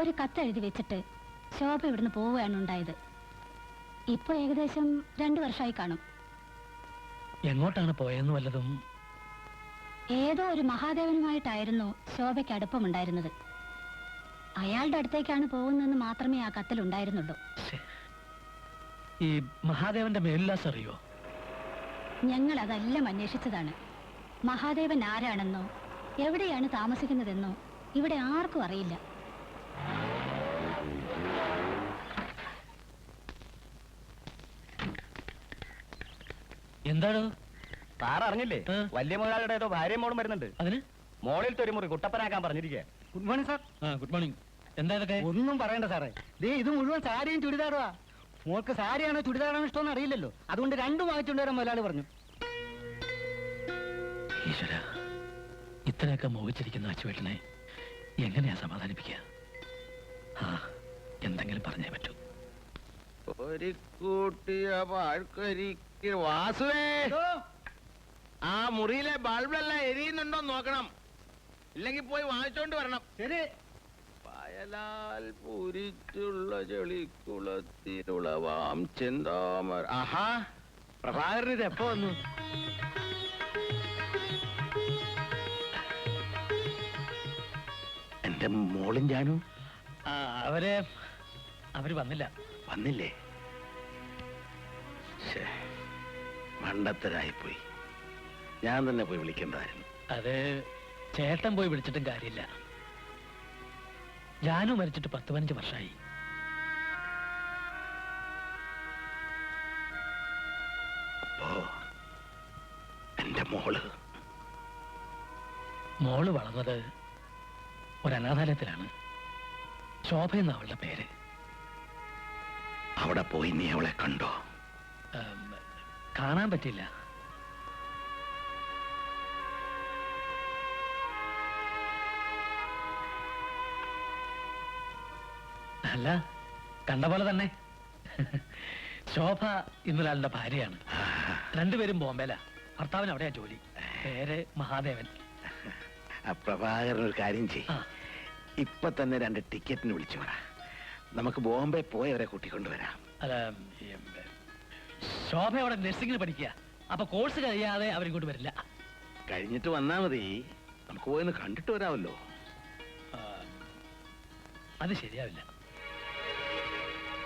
ഒരു കത്തെഴുതി വെച്ചിട്ട് ശോഭ ഇവിടുന്ന് പോവുകയാണ് ഉണ്ടായത്. ഇപ്പോൾ ഏകദേശം 2 വർഷമായി കാണും. എങ്ങോട്ടാണ് പോയെന്ന് വല്ലതും? ഏതോ ഒരു മഹാദേവനുമായിട്ടായിരുന്നു ശോഭയ്ക്ക് അടുപ്പമുണ്ടായിരുന്നത്. അയാളുടെ അടുത്തേക്കാണ് പോകുന്നതെന്ന് മാത്രമേ ആ കത്തിൽ ഉണ്ടായിരുന്നുള്ളൂ. ഈ മഹാദേവന്റെ മേലുല്ലാസ് അറിയോ? ഞങ്ങൾ അതെല്ലാം അന്വേഷിച്ചതാണ്. മഹാദേവൻ ആരാണെന്നോ എവിടെയാണ് താമസിക്കുന്നതെന്നോ ഇവിടെ ആർക്കും അറിയില്ല. എന്താണ് സാർ അറിഞ്ഞില്ലേ? വലിയ മുതലാളിയുടെ ഏതോ ഭാര്യയും മോളും വരുന്നുണ്ട്. അതിന് മോളിലത്തെ ഒരു മുറി കുട്ടപ്പനാക്കാൻ പറഞ്ഞിരിക്കുക. Good morning sir. Good morning. എന്താ ഇതൊക്കെ? ഒന്നും പറയണ്ട സാറേ, ദേ ഇത് മുഴുവൻ സാരിയും ചുടിദാറുവാ. മോൾക്ക് സാരിയാണോ ചുടിദാറാണോ ഇഷ്ടമെന്ന് അറിയില്ലല്ലോ, അതുകൊണ്ട് രണ്ടും വാങ്ങിച്ചുകൊണ്ട് വരാൻ മുതലാളി പറഞ്ഞു. ഈശ്വര, ഇത്രയൊക്കെ മോഹിച്ചിരിക്കുന്ന അച്ചുവേട്ടനെ എങ്ങനെയാ സമാധാനിപ്പിക്കുക? ആ, എന്തെങ്കിലും പറഞ്ഞേ പറ്റൂ. ഒരു കൂട്ടിയ പാഴ്ക്കരിക്ക് വാസുവേ, ആ മുറിയിലെ ബൾബെല്ലാം എരിയുന്നുണ്ടോ നോക്കണം, ഇല്ലെങ്കിൽ പോയി വാങ്ങിച്ചോണ്ട് വരണം. ശരി. വയലാൽ പൂരിച്ചുള്ള ചെളിക്കുളത്തിലുളവാം ചെന്താമര. ആഹാ, പ്രഭാകരൻ ഇത് എപ്പോ വന്നു? എന്റെ മോളും ജാനു അവര് വന്നില്ല. വന്നില്ലേ? മണ്ടത്തരായിപ്പോയി. ഞാൻ തന്നെ പോയി വിളിക്കേണ്ടതായിരുന്നു. അത് ചേട്ടൻ പോയി വിളിച്ചിട്ടും കാര്യമില്ല. ജാനു മരിച്ചിട്ട് 10-15 വർഷമായി. അപ്പോ എന്റെ മോള് വളർന്നത് ഒരു അനാഥാലയത്തിലാണ്. ശോഭ എന്ന അവളുടെ പേര്. അവിടെ പോയി നീ അവളെ കണ്ടോ? കാണാൻ പറ്റില്ല. അല്ല, കണ്ട പോലെ തന്നെ. ശോഭ ഇന്നൊരാളുടെ ഭാര്യയാണ്. രണ്ടുപേരും ബോംബെയിലാ. ഭർത്താവിന് അവിടെയാ ജോലി. പേര് മഹാദേവൻ. പ്രഭാകരൻ ഒരു കാര്യം ചെയ്യും, ഇപ്പൊ തന്നെ 2 ടിക്കറ്റിന് വിളിച്ചു പറ. നമുക്ക് ബോംബെ പോയി അവരെ കൂട്ടിക്കൊണ്ടുവരാം. അല്ല, ശോഭ അവിടെ നഴ്സിംഗിന് പഠിക്കുക. അപ്പൊ കോഴ്സ് കഴിയാതെ അവരിങ്ങോട്ട് വരില്ല. കഴിഞ്ഞിട്ട് വന്നാ മതി, നമുക്ക് പോയി കണ്ടിട്ട് വരാമല്ലോ. അത് ശരിയാവില്ല.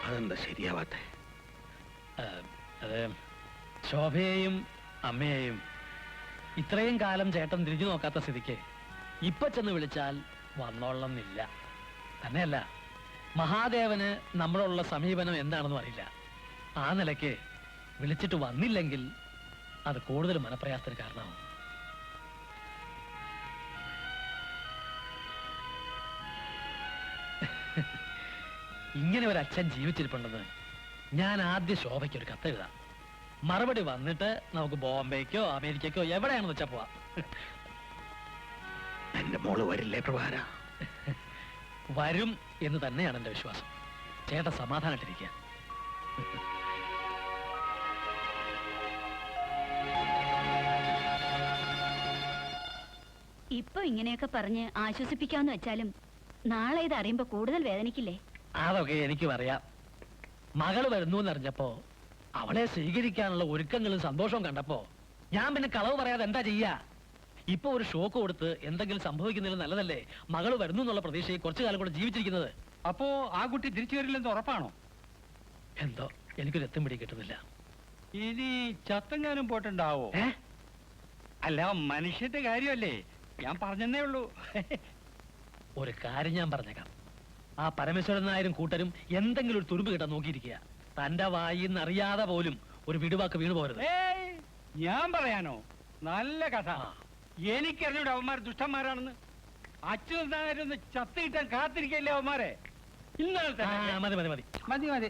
അതെന്താ ശരിയാവാത്തെ? അത് ശോഭയെയും അമ്മയെയും ഇത്രയും കാലം ചേട്ടൻ തിരിഞ്ഞു നോക്കാത്ത സ്ഥിതിക്ക് ഇപ്പൊ ചെന്ന് വിളിച്ചാൽ വന്നോളന്നില്ല. തന്നെയല്ല, മഹാദേവന് നമ്മളോടുള്ള സമീപനം എന്താണെന്നും അറിയില്ല. ആ നിലയ്ക്ക് വിളിച്ചിട്ട് വന്നില്ലെങ്കിൽ അത് കൂടുതൽ മനപ്രയാസത്തിന് കാരണമാവും. ഇങ്ങനെ ഒരു അച്ഛൻ ജീവിച്ചിരിപ്പുണ്ടെന്ന് ഞാൻ ആദ്യ ശോഭയ്ക്ക് ഒരു കത്തെഴുതാം. മറുപടി വന്നിട്ട് നമുക്ക് ബോംബെക്കോ അമേരിക്കക്കോ എവിടെയാണെന്ന് വെച്ചാ പോവാം. എന്റെ മോള് വരില്ലേ പ്രഭാര? വരും എന്ന് തന്നെയാണ് എന്റെ വിശ്വാസം. ചേട്ടൻ സമാധാനായിട്ടിരിക്കുക. ഇപ്പൊ ഇങ്ങനെയൊക്കെ പറഞ്ഞ് ആശ്വസിപ്പിക്കാന്ന് വെച്ചാലും നാളെ ഇത് അറിയുമ്പോ കൂടുതൽ വേദനിക്കില്ലേ? അതൊക്കെ എനിക്കും അറിയാം. മകള് വരുന്നു എന്നറിഞ്ഞപ്പോ അവളെ സ്വീകരിക്കാനുള്ള ഒരുക്കങ്ങളും സന്തോഷവും കണ്ടപ്പോ ഞാൻ പിന്നെ കളവ് പറയാതെ എന്താ ചെയ്യാ? ഇപ്പൊ ഒരു ഷോക്ക് കൊടുത്ത് എന്തെങ്കിലും സംഭവിക്കുന്നതിൽ നല്ലതല്ലേ മകള് വരുന്നു എന്നുള്ള പ്രതീക്ഷയെ കുറച്ചു കാലം കൂടെ ജീവിച്ചിരിക്കുന്നത്. അപ്പോ ആ കുട്ടി തിരിച്ചു വരില്ലെന്ന് ഉറപ്പാണോ? എന്തോ എനിക്കൊരു എത്തും പിടി കിട്ടുന്നില്ല. ഇനി ചത്തെങ്ങാനും പോയിട്ടുണ്ടാവോ? അല്ല, മനുഷ്യന്റെ കാര്യമല്ലേ, ഞാൻ പറഞ്ഞതേ ഉള്ളൂ. ഒരു കാര്യം ഞാൻ പറഞ്ഞേക്കാം. ആ പരമേശ്വരൻ നായരും കൂട്ടരും എന്തെങ്കിലും ഒരു തുരുമ്പ് കിട്ടാൻ നോക്കിയിരിക്കുക. തന്റെ വായിന്ന് അറിയാതെ പോലും ഒരു വിടുവാക്ക് വീണു പോരുത്. ഏയ്, ഞാൻ പറയാനോ? നല്ല കഥ. എനിക്കറിഞ്ഞൂടെ അവന്മാർ ദുഷ്ടന്മാരാണെന്ന്. അച്യുതനായിരുന്നു ചത്ത് കിട്ടാൻ കാത്തിരിക്കല്ലേ അവന്മാരെ. ഇന്നലെ മതി മതി മതി മതി മതി.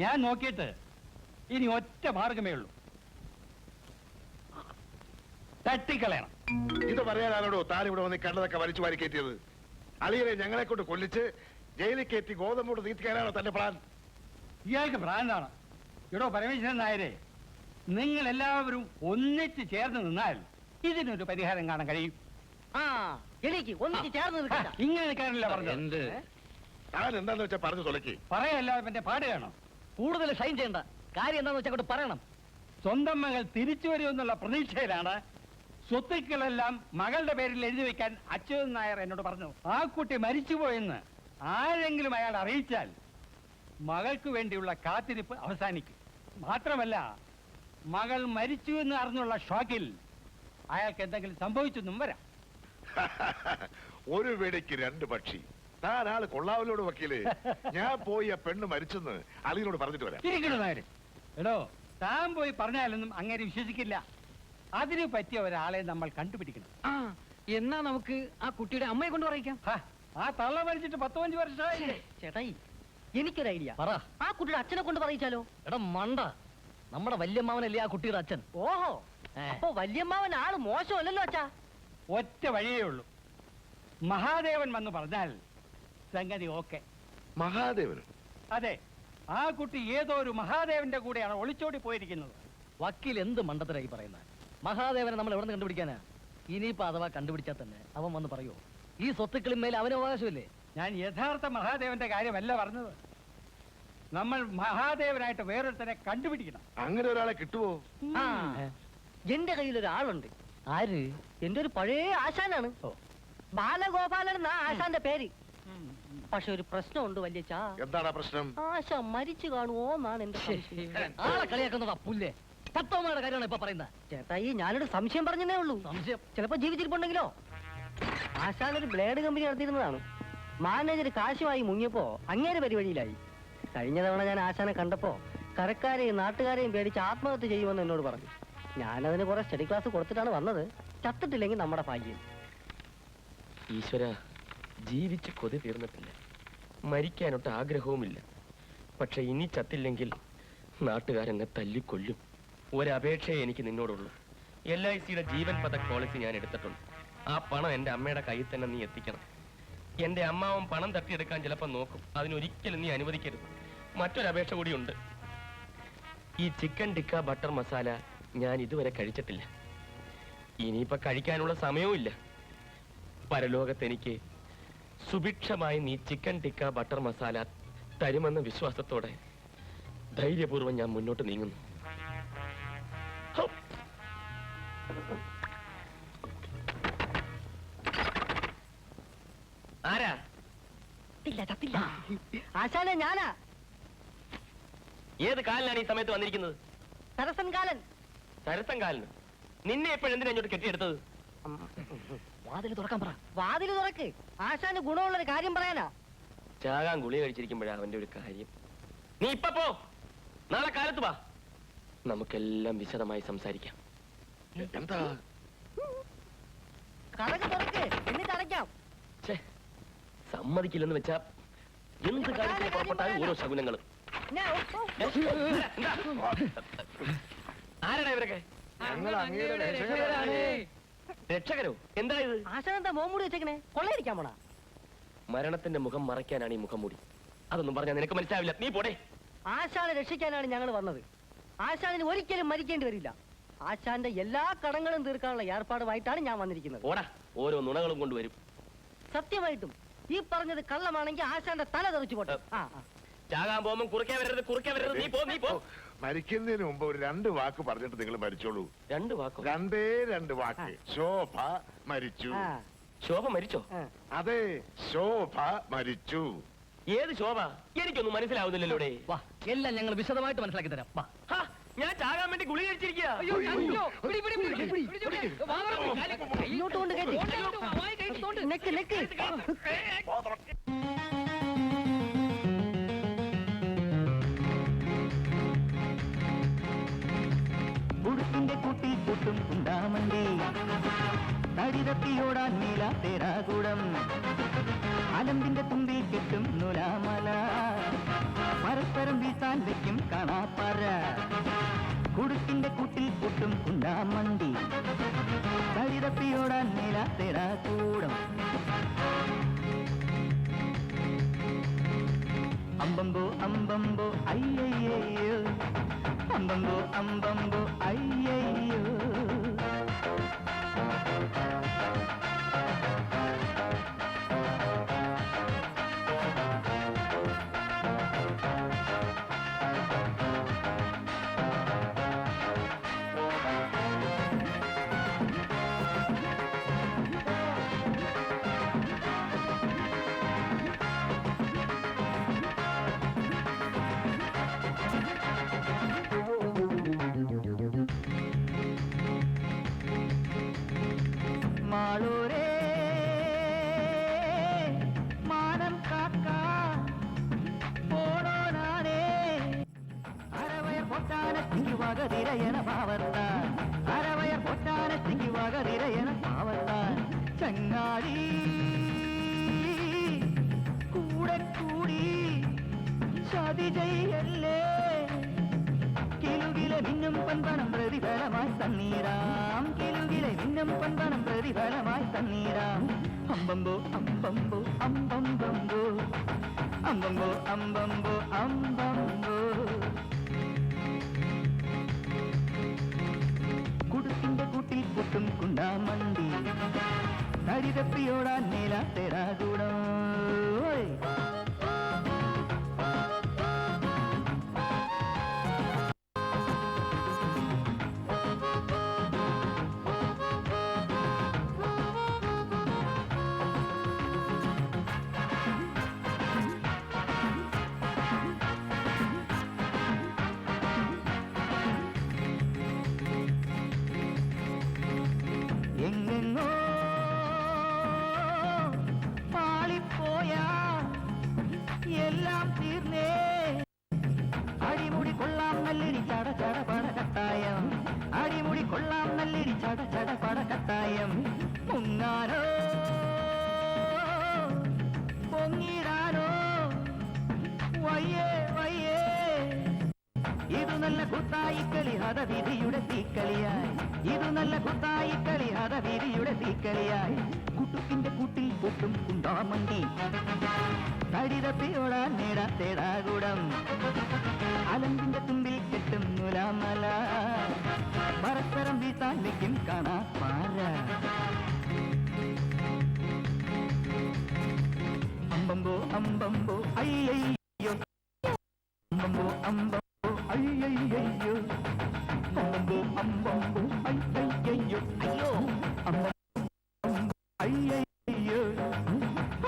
ഞാൻ നോക്കിയിട്ട് ഇനി ഒറ്റ മാർഗമേ ഉള്ളൂ, തട്ടിക്കളയണം. ഇത് പറയാനാണോ താൻ ഇവിടെ വന്ന് കണ്ടതൊക്കെ വലിച്ചു വാരി കയറ്റിയത്? അളിയനെ ഞങ്ങളെ കൊണ്ട് കൊല്ലിച്ച് ജയിലിൽ കയറ്റി ഗോതമ്പോട് തീർക്കാനാണോ തന്റെ പ്ലാൻ? ഇയാൾക്ക് ഭ്രാന്താണ്. ഇടോ പരമേശ്വരൻ നായരെ, നിങ്ങൾ എല്ലാവരും ഒന്നിച്ച് ചേർന്ന് നിന്നാൽ ഇതിനൊരു പരിഹാരം കാണാൻ കഴിയും. എനിക്ക് ഒന്നിച്ച് ചേർന്ന് നിൽക്കണ്ട. ഇങ്ങനെ നിൽക്കാനല്ല പറഞ്ഞത്. താൻ എന്താന്ന് വെച്ചാ പറഞ്ഞു തുലക്കി. പറയല്ലാതെ പിന്നെ പാടുകയാണോ? കൂടുതൽ ഷൈൻ ചെയ്യണ്ട. കാര്യം എന്താന്ന് വെച്ചാൽ അങ്ങോട്ട് പറയണം. സ്വന്തം മകൾ തിരിച്ചു വരുമെന്നുള്ള പ്രതീക്ഷയിലാണ് സ്വത്തുക്കളെല്ലാം മകളുടെ പേരിൽ എഴുതി വെക്കാൻ അച്യുതൻ നായർ എന്നോട് പറഞ്ഞു. ആ കുട്ടി മരിച്ചുപോയെന്ന് ആരെങ്കിലും അയാൾ അറിയിച്ചാൽ മകൾക്ക് വേണ്ടിയുള്ള കാത്തിരിപ്പ് അവസാനിക്കും. മാത്രമല്ല, മകൾ മരിച്ചു എന്ന് അറിഞ്ഞുള്ള ഷോക്കിൽ അയാൾക്ക് എന്തെങ്കിലും സംഭവിച്ചെന്നും വരാം. ഒരു വെടിക്ക് രണ്ട് പക്ഷി. താൻ ആള് കൊള്ളാവിലോട് വക്കീല്. ഞാൻ പോയി ആ പെണ്ണ് മരിച്ചെന്ന് അളിയനോട് പറഞ്ഞിട്ട് വരാം. ഇരിക്കണോ നായര്? എടോ, താൻ പോയി പറഞ്ഞാലൊന്നും അങ്ങനെ വിശ്വസിക്കില്ല. അതിന് പറ്റിയ ഒരാളെ നമ്മൾ കണ്ടുപിടിക്കണം. എന്നാ നമുക്ക് ആ കുട്ടിയുടെ അമ്മയെ കൊണ്ട് പറയിക്കാം. ആ തള്ള മരിച്ചിട്ട് 15 വർഷമായി. ചേട്ടായി, എനിക്കൊരു ഐഡിയ. പറ. ആ കുട്ടിയുടെ അച്ഛനെ കൊണ്ട് പറയിച്ചാലോ? എടാ മണ്ട, നമ്മുടെ വല്യമ്മാവനല്ലേ ആ കുട്ടിയുടെ അച്ഛൻ. ഓഹോ, അപ്പൊ വല്യമ്മാവൻ ആള് മോശമല്ലല്ലോ അച്ഛാ. ഒറ്റ വഴിയേ ഉള്ളൂ, മഹാദേവൻ വന്ന് പറഞ്ഞാൽ സംഗതി ഓക്കെ. മഹാദേവനും? അതെ, ആ കുട്ടി ഏതോ ഒരു മഹാദേവന്റെ കൂടെയാണ് ഒളിച്ചോടി പോയിരിക്കുന്നത്. വക്കീൽ എന്ത് മണ്ടത്തരായി പറയുന്നത്? മഹാദേവനെ നമ്മൾ എവിടെ നിന്ന് കണ്ടുപിടിക്കാനാ? ഇനിയിപ്പോ അഥവാ കണ്ടുപിടിച്ചാൽ തന്നെ അവൻ വന്ന് പറയോ ഈ സ്വത്തുക്കളിന്മേൽ അവന് അവകാശമില്ലേ? ഞാൻ യഥാർത്ഥ മഹാദേവന്റെ കാര്യമല്ല പറഞ്ഞത്. നമ്മൾ മഹാദേവനായിട്ട് വേറൊരുത്തരെ കണ്ടുപിടിക്കണം. അങ്ങനെ ഒരാളെ കിട്ടുവോ? എന്റെ കയ്യിൽ ഒരാളുണ്ട്. ആര്? എന്റെ ഒരു പഴയ ആശാനാണ്. ബാലഗോപാലൻ എന്നാ ആശാന്റെ പേര്. പക്ഷെ ഒരു പ്രശ്നമുണ്ട് വല്യച്ചാ. എന്താണ് പ്രശ്നം? ആശ മരിച്ചു കാണുമോ എന്നാണ് എന്റെ സംശയം. ആളെ കളിയാക്കുന്നത് അപ്പുല്ലേ? തത്വമാരുടെ കാര്യമാണ് ഇപ്പൊ പറയുന്നത്. ചേട്ടായി, ഞാനൊരു സംശയം പറഞ്ഞേ ഉള്ളൂ. സംശയം? ചിലപ്പോ ജീവിച്ചിരിപ്പുണ്ടെങ്കിലോ. ആശാൻ ഒരു ബ്ലേഡ് കമ്പനി നടത്തിയിരുന്നതാണ്. മാനേജർ കാശുമായി മുങ്ങിയപ്പോ അങ്ങേര് പരിപാടിയിലായി. കഴിഞ്ഞ തവണ ഞാൻ ആശാനെ കണ്ടപ്പോ കരക്കാരെയും നാട്ടുകാരെയും പേടിച്ച് ആത്മഹത്യ ചെയ്യുമെന്ന് എന്നോട് പറഞ്ഞു. ഞാനതിന് കുറെ സ്റ്റഡി ക്ലാസ് കൊടുത്തിട്ടാണ് വന്നത്. ചത്തിട്ടില്ലെങ്കിൽ നമ്മുടെ ഭാഗ്യം. ഈശ്വര, ജീവിച്ച് കൊതി തീർന്നിട്ടില്ല, മരിക്കാനൊട്ട് ആഗ്രഹവുമില്ല. പക്ഷെ ഇനി ചത്തില്ലെങ്കിൽ നാട്ടുകാരെന്നെ തല്ലിക്കൊല്ലും. ഒരപേക്ഷയെ എനിക്ക് നിന്നോടുള്ളൂ. LICയുടെ ജീവൻ പതക് പോളിസി ഞാൻ എടുത്തിട്ടുണ്ട്. ആ പണം എന്റെ അമ്മയുടെ കയ്യിൽ തന്നെ നീ എത്തിക്കണം. എന്റെ അമ്മാവൻ പണം തട്ടിയെടുക്കാൻ ചിലപ്പോൾ നോക്കും. അതിനൊരിക്കലും നീ അനുവദിക്കരുത്. മറ്റൊരപേക്ഷ കൂടിയുണ്ട്. ഈ ചിക്കൻ ടിക്ക ബട്ടർ മസാല ഞാൻ ഇതുവരെ കഴിച്ചിട്ടില്ല. ഇനിയിപ്പോ കഴിക്കാനുള്ള സമയവും ഇല്ല. പരലോകത്ത് എനിക്ക് സുഭിക്ഷമായി നീ ചിക്കൻ ടിക്ക ബട്ടർ മസാല തരുമെന്ന വിശ്വാസത്തോടെ ധൈര്യപൂർവ്വം ഞാൻ മുന്നോട്ട് നീങ്ങുന്നു. ആരാ? ചത്തില്ല. ആശാനെ ഞാനാ. ഏത് കാലിലാണ് ഈ സമയത്ത് വന്നിരിക്കുന്നത്? സരസൻ കാലൻ. സരസങ്കാലിന് നിന്നെ എപ്പോഴെന്തിനാ ഇങ്ങോട്ട് കെട്ടിയെടുത്തത്? വാതിൽ തുറക്കാൻ പറ. വാതില് തുറക്ക്. ആശാന് ഗുണമുള്ളൊരു കാര്യം പറയാനാ. ചാകാൻ ഗുളി കഴിച്ചിരിക്കുമ്പോഴാ അവന്റെ ഒരു കാര്യം. നീ ഇപ്പൊ പോ, നാളെ കാലത്ത് വാ, നമുക്കെല്ലാം വിശദമായി സംസാരിക്കാം. എന്താ കടക്ക് തുറക്ക്, എന്നിട്ട് അടയ്ക്കാം. ഛേ, സമ്മതിക്കില്ലെന്ന് വെച്ചാ എന്ത് കാര്യത്തിന് പുറപ്പെട്ടാലും ഓരോ ശകുനങ്ങളും. ആരാടാ ഇവരൊക്കെ? ഞങ്ങൾ അങ്ങയുടെ രക്ഷകരാണ്. രക്ഷകരോ? എന്താ ഇത്? ആശാൻ എന്താ മോമൂടി വെച്ചേക്കണേ? കൊള്ളയടിക്കാൻ പോണാ? മരണത്തിന്റെ മുഖം മറയ്ക്കാനാണ് ഈ മുഖംമൂടി. അതൊന്നും പറഞ്ഞാൽ നിനക്ക് മനസ്സിലാവില്ല. നീ പോടേ. ആശാനെ രക്ഷിക്കാനാണ് ഞങ്ങൾ വന്നത്. ആശാനിന് ഒരിക്കലും മരിക്കേണ്ടി വരില്ല. ആശാന്റെ എല്ലാ കടങ്ങളും തീർക്കാനുള്ള ഏർപ്പാടുമായിട്ടാണ് ഞാൻ വന്നിരിക്കുന്നത്. ഓടാ, ഓരോ നുണകളും കൊണ്ടുവരും. സത്യമായിട്ടും ഈ പറഞ്ഞത് കള്ളമാണെങ്കിൽ ആശാന്റെ തല തെറിച്ചു പോട്ടെ. ചാകാൻ പോകുമ്പോൾ കുറുക്കേ വരരുത്, കുറുക്കേ വരരുത്. നീ പോ, നീ പോ. മരിക്കുന്നതിന് മുമ്പ് ഒരു 2 വാക്ക് പറഞ്ഞിട്ട് നിങ്ങൾ മരിച്ചോളൂ. 2 വാക്കോ? 2 വാക്ക്. ശോഭ മരിച്ചു. ശോഭ മരിച്ചോ? അതെ, ശോഭ മരിച്ചു. ഏത് ശോഭ? എനിക്കൊന്നും മനസ്സിലാവുന്നില്ലല്ലോ. വാ, എല്ലാം ഞങ്ങൾ വിശദമായിട്ട് മനസ്സിലാക്കി തരാം. വാ. ഞാൻ ചാകാൻ വേണ്ടി ഗുളി കഴിച്ചിരിക്കുക. ഇങ്ങോട്ട് കൊണ്ട് കയറ്റി. Neck neck. ഉടുപ്പിന്റെ കൂട്ടിൽ കൂട്ടും ഉണ്ടാമണ്ടി, തടിതപ്പിയോടാൻ നീല തേരാകൂടം, അലമ്പിന്റെ തുമ്പിൽ കെട്ടും നുലാമല, പരസ്പരം വീസാൻ വെക്കും കാണാപ്പറ. ഉടുപ്പിന്റെ കൂട്ടിൽ കൂട്ടും ഉണ്ടാമണ്ടി, തടിതപ്പിയോടാൻ നീല തേരാകൂടം. അമ്പമ്പോ അമ്പമ്പോ അയ്യയ്യോ, അമ്പമ്പോ അമ്പമ്പോ അയ്യയ്യോ. മാളൂരേ മാനം കാക്ക പോണോനാനേ, അരവയർ പൊട്ടാനത്തിങ്കി വകതിരയണ പാവത്താൻ, അരവയർ പൊട്ടാനത്തിങ്കി വകതിരയണ പാവത്താൻ. ചങ്ങാടി കൂടെ കൂടി ചതി ചെയ്യല്ലേ, കിലുകിലെ മിന്നും പൻപണം പ്രതിഫലമായി തന്നീരാം, കിലുകിലെ മിന്നും പൻപണം പ്രതിഫലമായി തന്നീരാം. അമ്പമ്പോ അമ്പമ്പോ അമ്പമ്പമ്പോ, അമ്പമ്പോ അമ്പമ്പോ അമ്പമ്പോ. കുടുക്കിന്റെ കൂട്ടിൽ പൊട്ടും കുണ്ടാമണ്ടി, തടിതപ്പിയോടാൻ മേല തേരാകൂടം. എങ്ങെങ്ങോ പാളിപ്പോയാ എല്ലാം തീർന്നേ, അടിമുടി കൊള്ളാം നല്ലിടി ചട ചട പട കട്ടായം, അടിമുടി കൊള്ളാം നല്ലിടി ചട ചട പട കട്ടായം. മുങ്ങാനോ പൊങ്ങിടാനോ വയ്യേ വയ്യേ, ഇത് നല്ല കുത്തായിക്കളി ഹതവിധിയുടെ തീക്കളിയായി, ഇത് നല്ല കുത്തായിക്കളി ഹതവിധിയുടെ തീക്കളിയായി. കുട്ടുക്കിന്റെ കൂട്ടിൽ പൊട്ടും കുണ്ടാമണ്ടി, തടിതപ്പിയോടാൻ നേടാ തേടാകൂടം, അലമ്പിന്റെ തുമ്പിൽ കെട്ടും നുലാമല, പരസ്പരം വീസാൻ വെക്കും കാണാ പാര. അമ്പമ്പോ അമ്പമ്പോ അയ്യയ്യോ, അമ്പമ്പോ അമ്പമ്പോ അയ്യയ്യോ, അമ്പമ്പോ അമ്പമ്പോ അയ്യയ്യോ, അയ്യോ അമ്പമ്പോ അയ്യയ്യോ,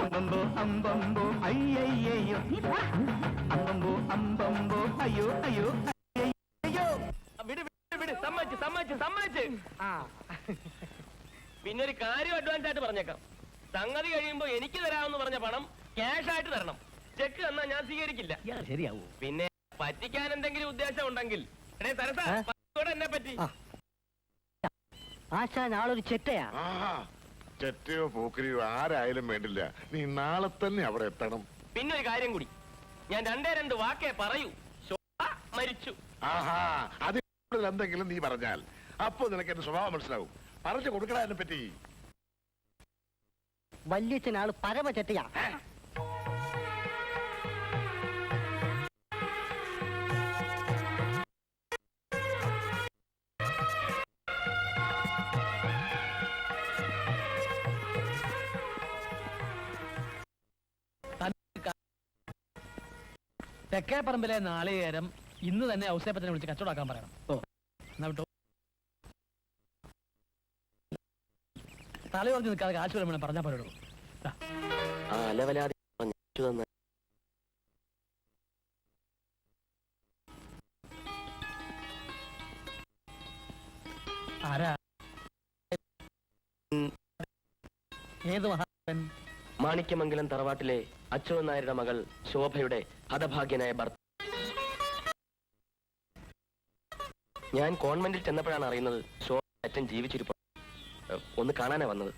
അമ്പമ്പോ അമ്പമ്പോ അയ്യയ്യോ, അമ്പമ്പോ അമ്പമ്പോ അയ്യോ അയ്യോ അയ്യോ. വിട് പിന്നെ ഒരു കാര്യം അഡ്വാൻസ് ആയിട്ട് പറഞ്ഞേക്കാം. സംഗതി കഴിയുമ്പോ എനിക്ക് തരാമെന്ന് പറഞ്ഞ പണം ക്യാഷ് ആയിട്ട് തരണം. ചെക്ക് തന്നാ ഞാൻ സ്വീകരിക്കില്ല. ശരിയാവൂ. പിന്നെ പറ്റിക്കാൻ എന്തെങ്കിലും ഉദ്ദേശം ഉണ്ടെങ്കിൽ എന്നെ പറ്റി ആശാൻ ആളൊരു ചെറ്റയാ. ആഹാ, ചെറ്റയോ പോക്കരിയോ ആരായാലും വേണ്ടില്ല, നീ നാളെ തന്നെ അവിടെ എത്തണം. പിന്നെ ഒരു കാര്യം കൂടി, ഞാൻ രണ്ട് വാക്കേ പറയൂ. ശോഭ മരിച്ചു. ആഹാ, അതിൽ കൂടുതൽ എന്തെങ്കിലും നീ പറഞ്ഞാൽ അപ്പൊ നിനക്ക് എന്റെ സ്വഭാവം മനസ്സിലാവും. പറഞ്ഞു കൊടുക്കടാ എന്നെ പറ്റി. വല്യച്ഛൻ ആള് പരമ ചെറ്റയാ. തെക്കേപ്പറമ്പിലെ നാളികേരം ഇന്ന് തന്നെ ഔസേപ്പത്തിനെ വിളിച്ച് കച്ചവടാക്കാൻ പറയണം. എന്നാ വിട്ടോ. തല പറഞ്ഞു നിൽക്കാതെ കാശ് വരുമ്പോൾ പറഞ്ഞാൽ പോരോ. ആരാ? ഏത് മഹാൻ? മാണിക്യമംഗലം തറവാട്ടിലെ അച്യുതൻ നായരുടെ മകൾ ശോഭയുടെ ഹതഭാഗ്യനായ ഭർത്താവ്. ഞാൻ കോൺവെന്റിൽ ചെന്നപ്പോഴാണ് അറിയുന്നത് ശോഭ അച്ഛൻ ജീവിച്ചിരിപ്പ. ഒന്ന് കാണാനാ വന്നത്.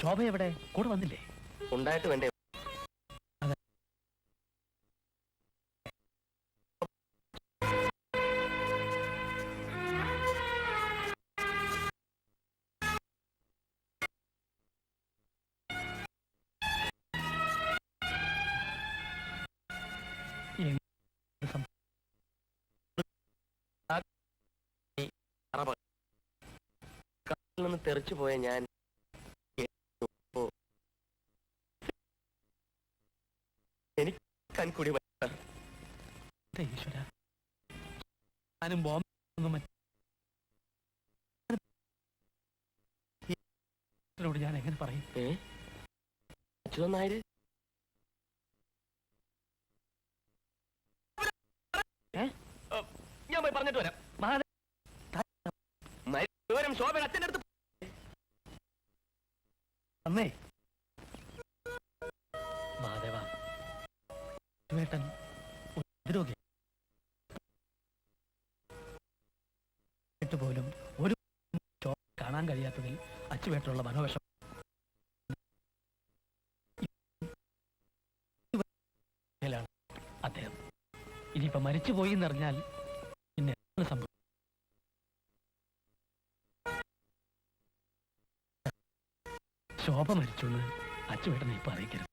ശോഭ എവിടെ? കൂടെ വന്നില്ലേ? ഉണ്ടായിട്ട് വേണ്ടേ. കാട്ടിൽ നിന്ന് തെറിച്ചു പോയ ഞാൻ എനിക്ക് കൺകുടി ഈശ്വര, ഞാനും ബോംബൊന്നും ഞാൻ എങ്ങനെ പറയും? അച്യുതൻ നായര് ഞാൻ പോയി പറഞ്ഞിട്ട് വരാം. വിവരം ശോഭയുടെ അച്ഛൻ്റെ അടുത്ത് അന്നേ മാധവ വേട്ടൻ പോലും ഒരു കാണാൻ കഴിയാത്തതിൽ അച്ചുവേട്ടുള്ള മനോവിഷം അദ്ദേഹം. ഇനിയിപ്പോ മരിച്ചുപോയി എന്നറിഞ്ഞാൽ പിന്നെ സംഭവം. ശോഭ മരിച്ചു എന്ന് അച്ചുവേട്ടനെ ഇപ്പൊ അറിയിക്കരുത്.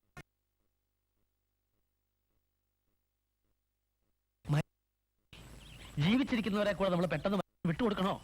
ജീവിച്ചിരിക്കുന്നവരെ കൂടെ നമ്മൾ പെട്ടെന്ന് വിട്ടുകൊടുക്കണോ?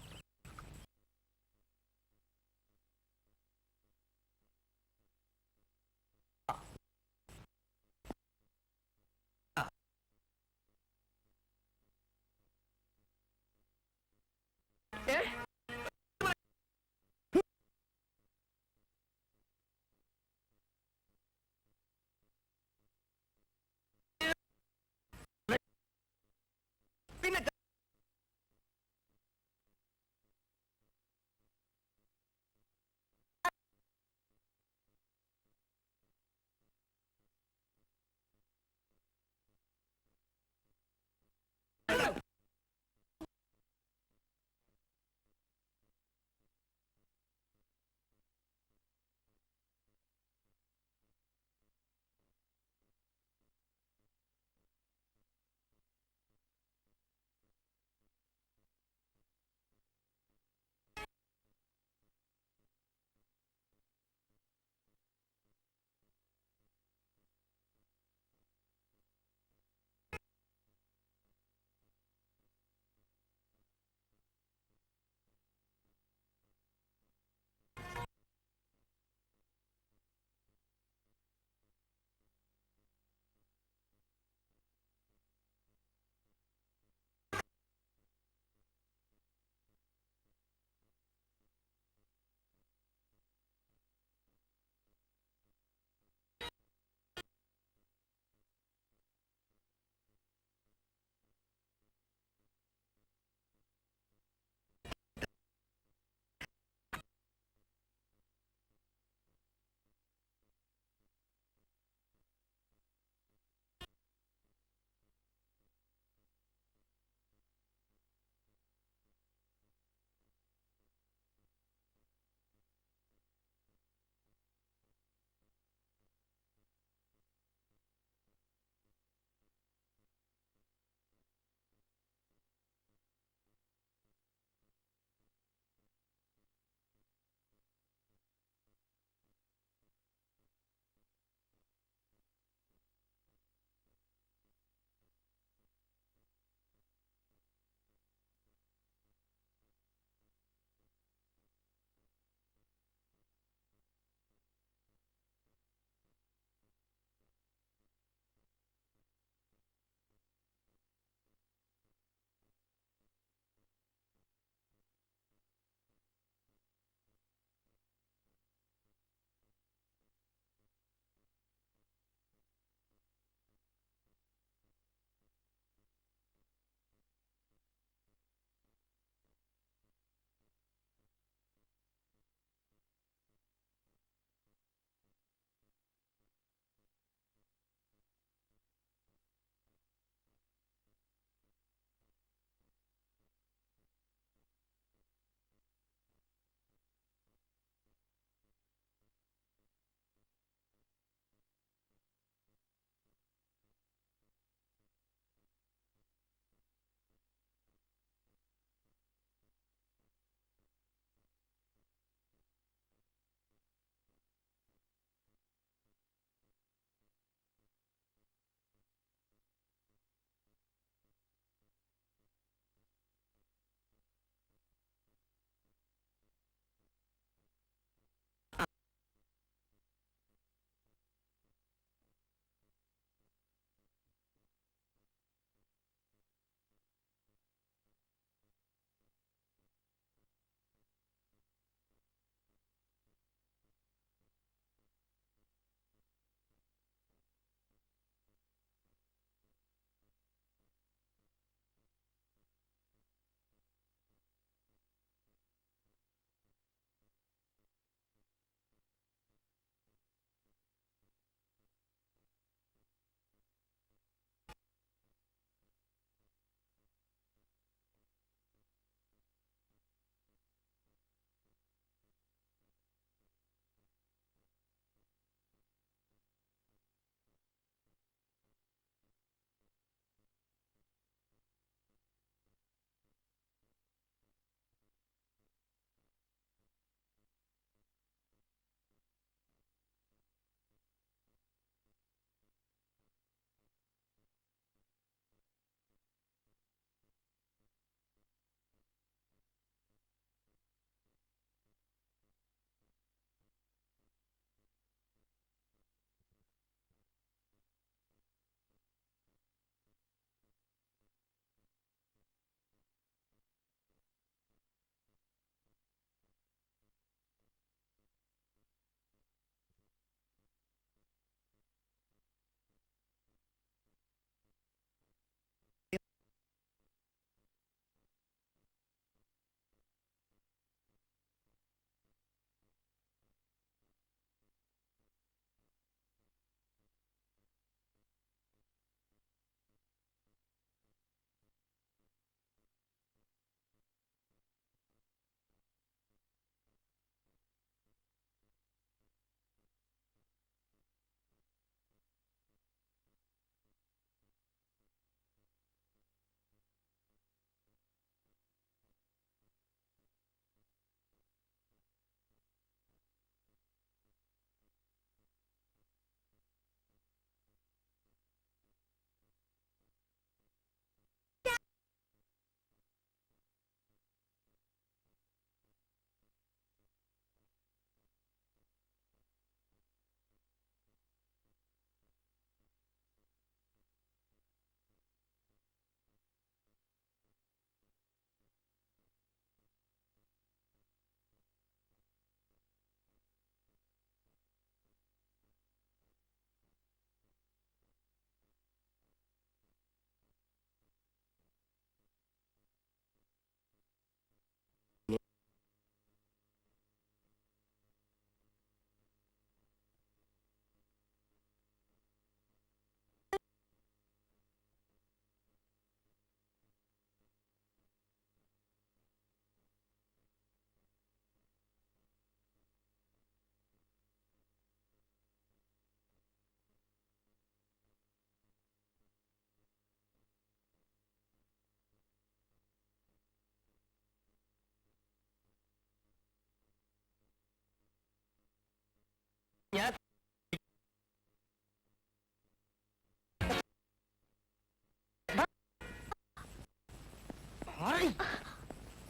ഞാൻ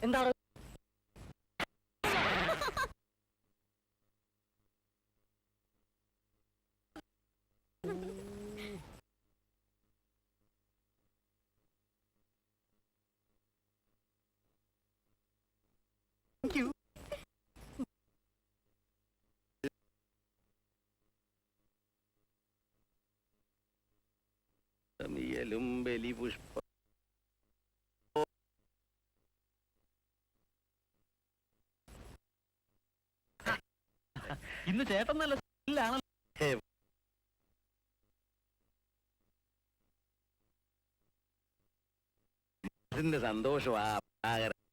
എന്താണ് മിയലും ബലിപുഷ്പ ഇന്ന് ചേട്ടൻ നല്ല ാണ് ഇതിന്റെ സന്തോഷം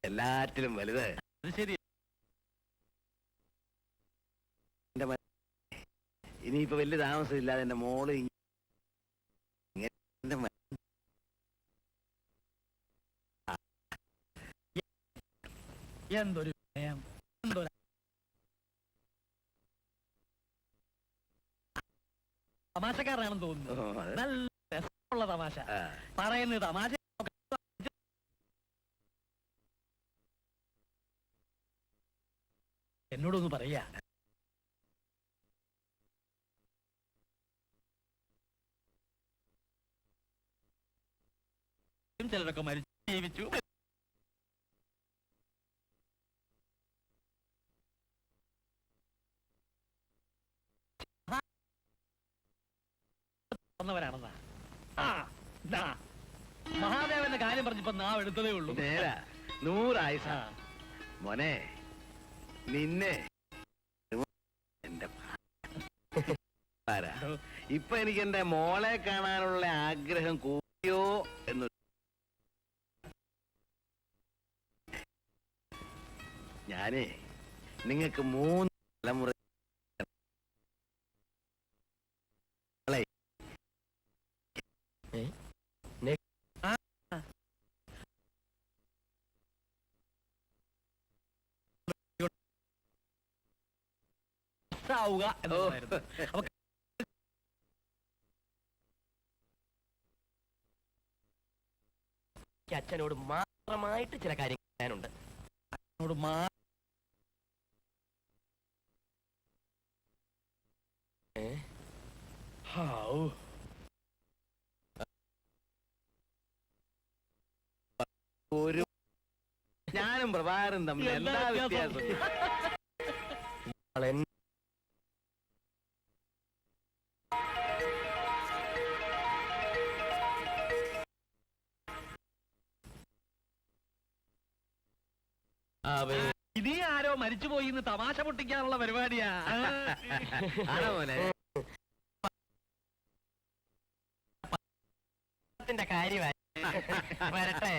എല്ലാറ്റിലും വലുത്. അത് ശരി. ഇനിയിപ്പോ വലിയ താമസമില്ലാതെ എന്റെ മോള് എന്തൊരു വിനയം, എന്തൊരു തമാശക്കാരനാണെന്ന് തോന്നുന്നു. നല്ല രസമുള്ള തമാശ പറയുന്നത്. തമാശ എന്നോടൊന്ന് പറയാ. ചിലരൊക്കെ മരിച്ചു ജീവിച്ചു. മഹാദേവന്റെ കാര്യം പറഞ്ഞപ്പോ നാവ് എടുത്തതേ ഉള്ളൂ. നേരാ, 100 ആയുസ മോനെ. നിന്നെ എന്റെ ഇപ്പൊ എനിക്ക് എന്റെ മോളെ കാണാനുള്ള ആഗ്രഹം കൂടിയോ എന്ന്. ഞാനേ നിങ്ങൾക്ക് 3 തലമുറ ആവുക എന്നുള്ളതായിരുന്നു. അച്ഛനോട് മാത്രമായിട്ട് ചില കാര്യങ്ങൾ പറയാനുണ്ട്. അച്ഛനോട് ഒരു ഞാനും പ്രഭാകരൻ തമ്മിൽ എന്താ വ്യത്യാസം? ഇനി ആരോ മരിച്ചുപോയി എന്ന് തമാശ പൊട്ടിക്കാനുള്ള പരിപാടിയാ. ആണോ മോനെ? കാര്യമായി വരട്ടെ.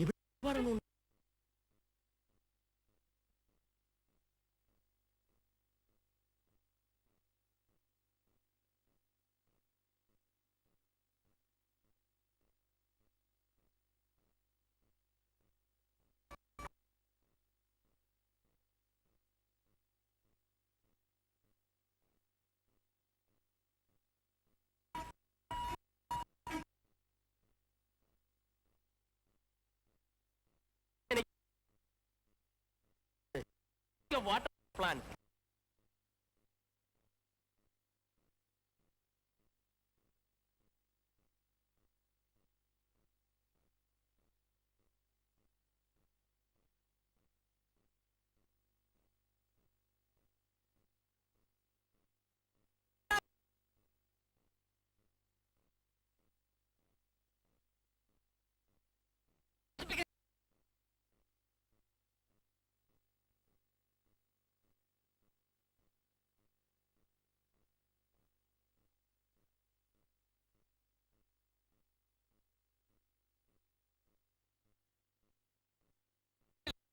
ഇവിടെ പറഞ്ഞു വാട്ടർ പ്ലാന്റ്.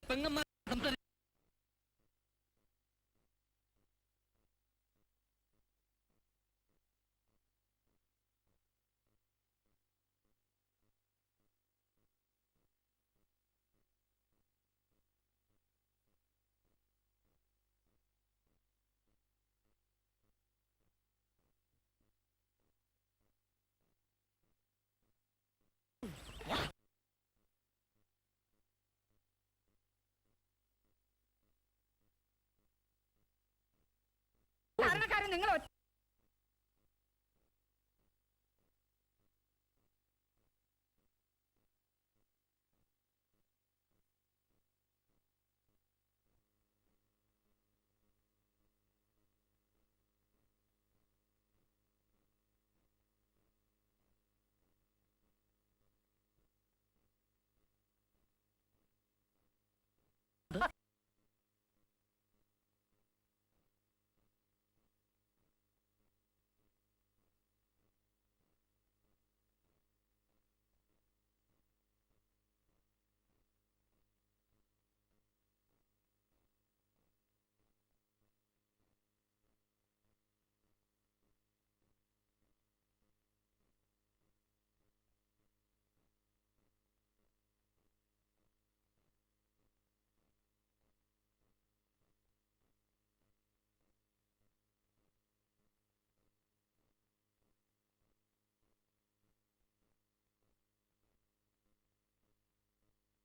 പെങ്ങന്മാർ സംസാരിച്ചു. കാരണക്കാരൻ നിങ്ങൾ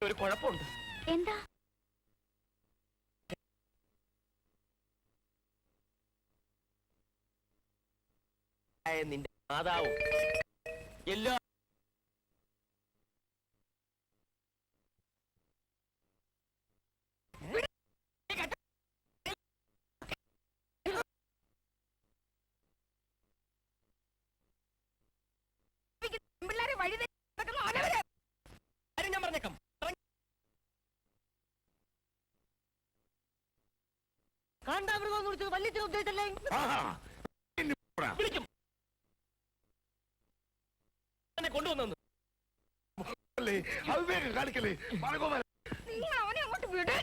ഒരു കുഴപ്പമുണ്ട്. എന്താ? നിന്റെ മാതാവും എല്ലാ പിള്ളേരെ വഴി ഞാൻ പറഞ്ഞേക്കാം. കാണ്ടാമൃഗം എന്ന് വിളിച്ചത് വല്യച്ഛൻ ഉദ്ദേശിച്ചല്ലേ? വിളിക്കും. എന്നെ കൊണ്ടുവന്നു. അവിവേകം കാണിക്കല്ലേ? നിങ്ങൾ അവനെ അങ്ങോട്ട് വിട്.